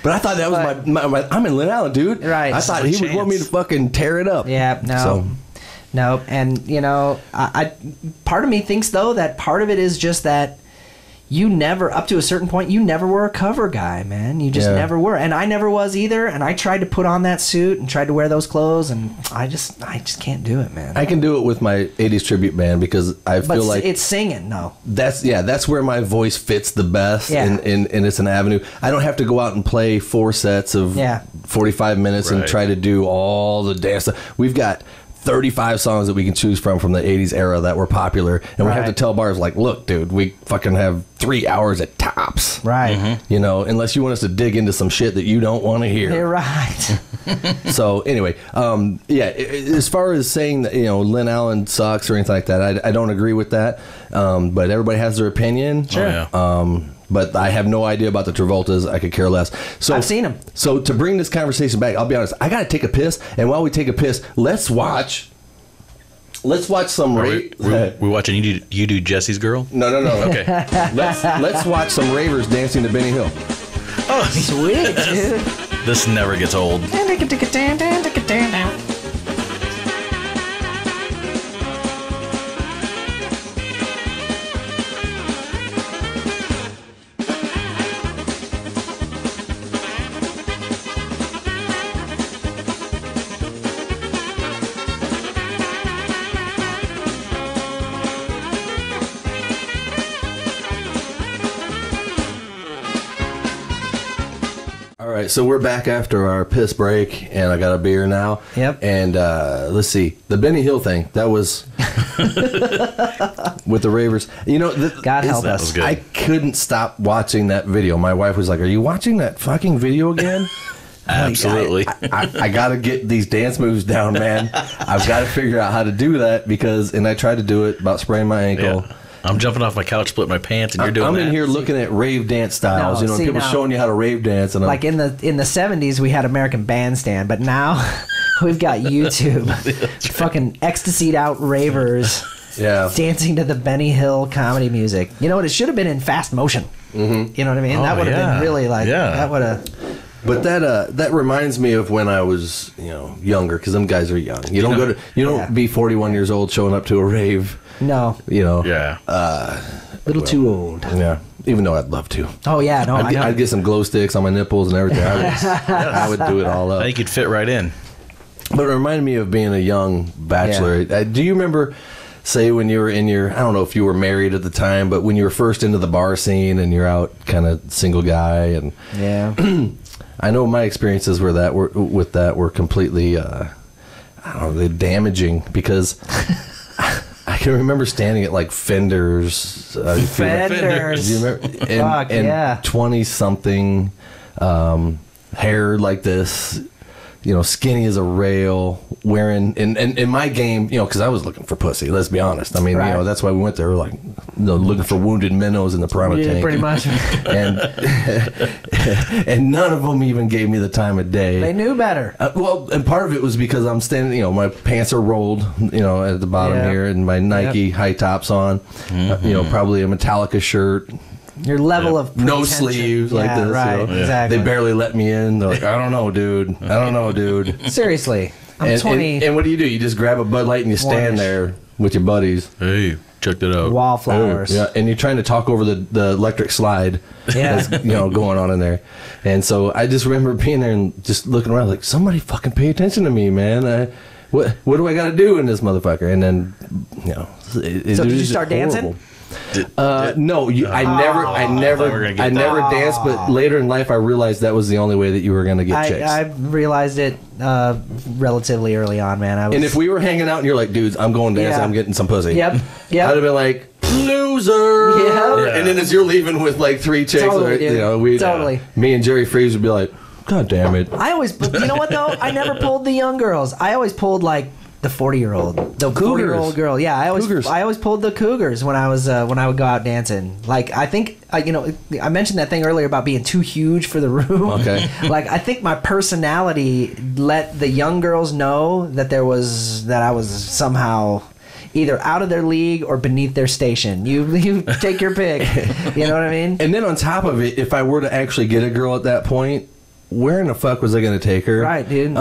But I thought that was my I'm in Lynn Allen, dude. Right. I thought he would want me to fucking tear it up. Yeah, no. So, No, and you know, I part of me thinks though that part of it is just that you never, up to a certain point, you never were a cover guy, man. You just never were, and I never was either. And I tried to put on that suit and tried to wear those clothes, and I just can't do it, man. I can do it with my 80s tribute band because I feel like it's singing, no. that's where my voice fits the best, Yeah. and it's an avenue. I don't have to go out and play 4 sets of 45 minutes and Right. try to do all the dance stuff. We've got 35 songs that we can choose from the 80s era that were popular, and we have to Right. tell bars like, look, dude, we fucking have 3 hours at tops. Right. You know, unless you want us to dig into some shit that you don't want to hear. You're right. So anyway, as far as saying that, you know, Lynn Allen sucks or anything like that, I don't agree with that. But everybody has their opinion. Sure. Oh, yeah. But I have no idea about the Travoltas. I could care less. So I've seen 'em. So to bring this conversation back, I'll be honest. I got to take a piss, and while we take a piss, let's watch some. We watching you do Jesse's Girl? No. Okay. Let's watch some ravers dancing to Benny Hill. Oh, Sweet, dude. this never gets old. All right, so we're back after our piss break, and I got a beer now. Yep. And let's see, the Benny Hill thing, that was with the ravers. You know, God help That us. was good. I couldn't stop watching that video. My wife was like, "Are you watching that fucking video again?" Absolutely. I got to get these dance moves down, man. I've got to figure out how to do that and I tried to do it, about spraining my ankle. Yeah. I'm jumping off my couch, split my pants, and you're doing I'm that. in here looking at rave dance styles, No, you know, see, people now- showing you how to rave dance, and Like in the 70s, we had American Bandstand, but now we've got YouTube. Fucking ecstasied out ravers yeah. dancing to the Benny Hill comedy music. You know what? It should have been in fast motion. Mm-hmm. You know what I mean? Oh, that would have yeah. been really like. Yeah. That would have. But that reminds me of when I was, you know, younger, because them guys are young. You don't Yeah. be 41 years old showing up to a rave. No, You know. Yeah. little too old. Yeah. Even though I'd love to. Oh yeah, no, I know. I'd get some glow sticks on my nipples and everything. I would do it all I up. think you'd fit right in. But it reminded me of being a young bachelor. Do you remember, say, when you were in your, I don't know if you were married at the time, but when you were first into the bar scene and you're out kind of single guy, and Yeah. I know my experiences were completely, I don't know, they're damaging, because I can remember standing at like Fenders. Fenders. Do you remember? Fuck, yeah. 20-something, hair like this, you know, skinny as a rail, wearing, in my game, you know, because I was looking for pussy, let's be honest. I mean, Right. you know, that's why we went there, like, you know, looking for wounded minnows in the piranha Yeah, tank. pretty much. And, and none of them even gave me the time of day. They knew better. Well, and part of it was because I'm standing, you know, my pants are rolled, you know, at the bottom Yeah. here, and my Nike high tops on, you know, probably a Metallica shirt, Your level of no pretension. sleeves like Yeah, this. Right. You know? Exactly. They barely let me in. They're like, I don't know, dude. Seriously, I'm 20. And what do? You just grab a Bud Light and you stand One-ish. there with your buddies. Hey, checked it out. Wallflowers. Yeah, and you're trying to talk over the electric slide Yeah. that's, you know, going on in there. And so I just remember being there and just looking around like, somebody fucking pay attention to me, man. What do I got to do in this motherfucker? And then, you know, So did you start dancing? No, I never danced. But later in life, I realized that was the only way that you were going to get chicks. I realized it relatively early on, man. I was, And if we were hanging out and you're like, dudes, I'm going dancing, Yeah. I'm getting some pussy. Yep. I'd have been like, loser. Yep. And then as you're leaving with like 3 chicks, Totally, dude. you know, we Totally. me and Jerry Freeze would be like, God damn it. I always, but you know what though? I never pulled the young girls. I always pulled like The 40-year-old, the 40-year-old girl. Yeah, I always pulled the cougars when I would go out dancing. Like I think I mentioned that thing earlier about being too huge for the room. Okay. Like I think my personality let the young girls know that I was somehow either out of their league or beneath their station. You take your pick. You know what I mean? And then on top of it, if I were to actually get a girl at that point, where in the fuck was I going to take her? Right, dude.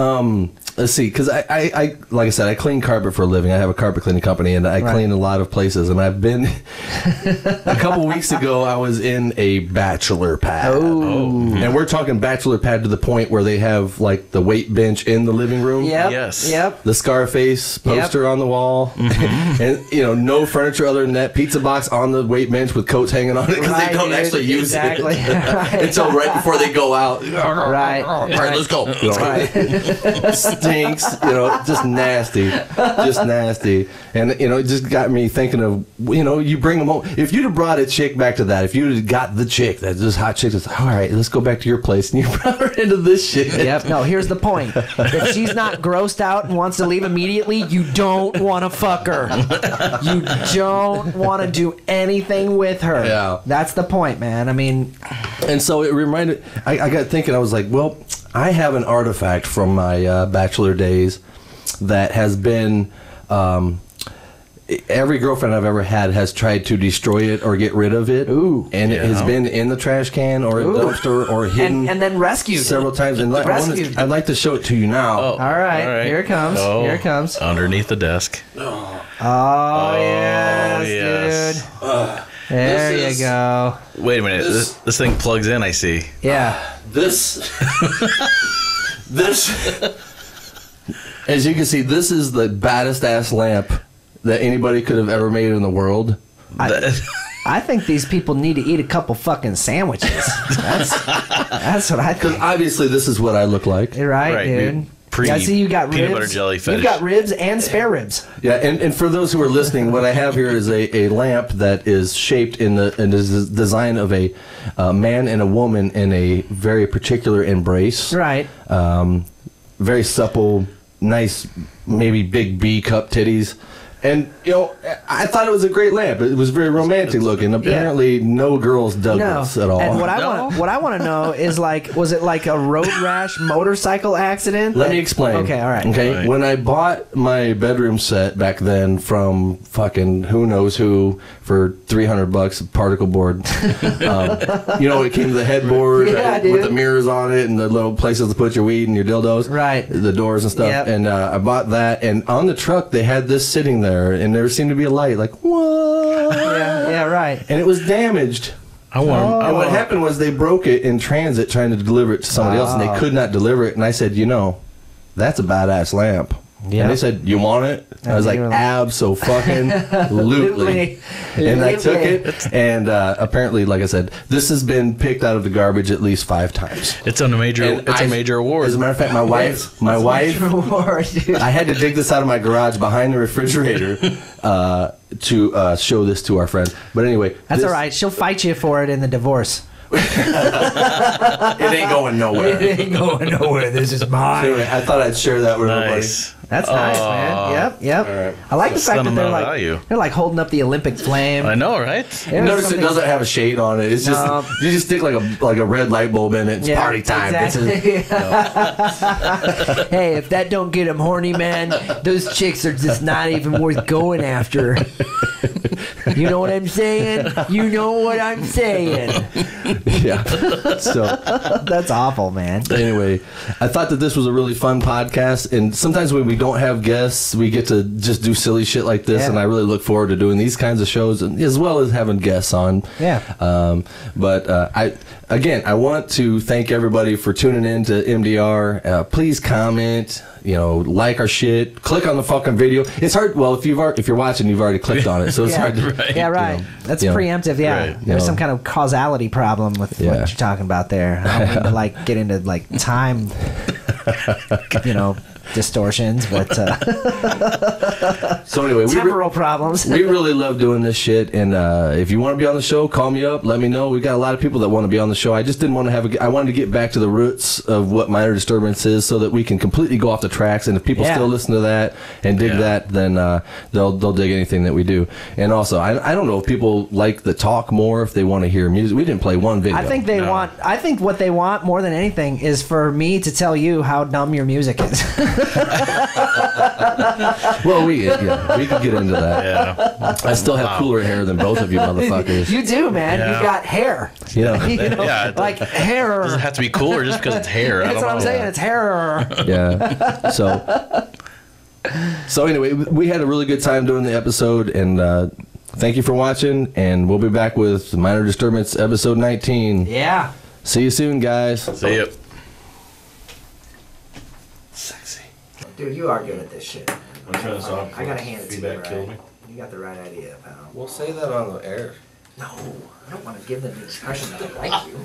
Let's see, because I like I said, I clean carpet for a living. I have a carpet cleaning company, and I clean a lot of places. And I've been a couple weeks ago. I was in a bachelor pad, and we're talking bachelor pad to the point where they have like the weight bench in the living room. Yep. Yes. Yep. The Scarface poster on the wall, and no furniture other than that pizza box on the weight bench with coats hanging on it because they don't actually use it until right before they go out. Right. All right, let's go. Stinks, just nasty, and it just got me thinking of you bring them home. If you'd have brought a chick back to that, if you'd have got the chick, that this hot chick, that's all right, let's go back to your place, and you brought her into this shit. Yep. No, here's the point. If she's not grossed out and wants to leave immediately, you don't want to fuck her. You don't want to do anything with her. Yeah. That's the point, man. I mean, and so it reminded. I got thinking. I was like, well, I have an artifact from my bachelor days that has been. Every girlfriend I've ever had has tried to destroy it or get rid of it. Ooh. And it has been in the trash can or a dumpster or hidden. and then rescued several times. And I'd like to show it to you now. All right. Here it comes. Oh, Here it comes. Underneath the desk. Oh, yes, dude. There you go. Wait a minute. This thing plugs in, I see. Yeah. This, as you can see, this is the baddest ass lamp that anybody could have ever made in the world. I think these people need to eat a couple fucking sandwiches. That's what I think. Obviously, this is what I look like. Right, dude. I see you got peanut ribs. butter jelly fetish. You've got ribs and spare ribs. Yeah, and for those who are listening, what I have here is a lamp that is shaped in the design of a man and a woman in a very particular embrace. Right. Very supple, nice, maybe big B cup titties. And, I thought it was a great lamp. It was very romantic looking. Apparently, no girls dug this at all. And what I want to know is, was it like a road rash motorcycle accident? Let me explain. Okay, all right. Okay, All right. when I bought my bedroom set back then from fucking who knows who for $300 particle board, it came with the headboard with the mirrors on it and the little places to put your weed and your dildos, right? The doors and stuff. Yep. And I bought that, and on the truck they had this sitting there. And there seemed to be a light, like, what? Yeah, right. And it was damaged. And what happened was they broke it in transit trying to deliver it to somebody else, and they could not deliver it. And I said, that's a badass lamp. Yeah. And they said, you want it? I was like, abso-fucking-lutely. And I took it, and apparently, like I said, this has been picked out of the garbage at least 5 times. It's a major award. As a matter of fact, my wife, I had to dig this out of my garage behind the refrigerator to show this to our friends. But anyway, that's all right. She'll fight you for it in the divorce. It ain't going nowhere. This is mine. Anyway, I thought I'd share that with everybody. That's nice, man. Yep. Right. I like the fact that they're like holding up the Olympic flame. I know, right? Notice it doesn't have a shade on it. It's just you just stick like a red light bulb in it. It's party time. Exactly. Hey, if that don't get them horny, man, those chicks are just not even worth going after. You know what I'm saying? You know what I'm saying. Yeah. So that's awful, man. Anyway, I thought that this was a really fun podcast, and sometimes when we don't have guests, we get to just do silly shit like this, and I really look forward to doing these kinds of shows, as well as having guests on. Yeah. But I want to thank everybody for tuning in to MDR. Please comment. Like our shit. Click on the fucking video. It's hard. Well, if you're watching, you've already clicked on it, so it's hard. Right. Yeah, right. That's preemptive. Yeah, right. There's some kind of causality problem with what you're talking about there. I don't mean to get into time. distortions, but So anyway, temporal problems. we really love doing this shit, and if you want to be on the show, call me up, let me know. We've got a lot of people that want to be on the show. I just didn't want to I wanted to get back to the roots of what Minor Disturbance is, so that we can completely go off the tracks, and if people still listen to that and dig that, then they'll dig anything that we do. And also, I don't know if people like the talk more, if they want to hear music. We didn't play one video. I think I think what they want more than anything is for me to tell you how dumb your music is. Well, we could get into that. Yeah. I still have cooler hair than both of you motherfuckers. You do, man. Yeah. You got hair. You know? Yeah, like hair. It doesn't have to be cooler just because it's hair. That's what I'm saying. It's hair. Yeah. So anyway, we had a really good time doing the episode, and thank you for watching, and we'll be back with Minor Disturbance episode 19. Yeah. See you soon, guys. See ya. Sexy. Dude, you are good at this shit. I'm turn this off. I gotta hand it to you, Feedback killed Brian. me. You got the right idea, pal. We'll say that on the air. No, I don't want to give them the impression that I like you.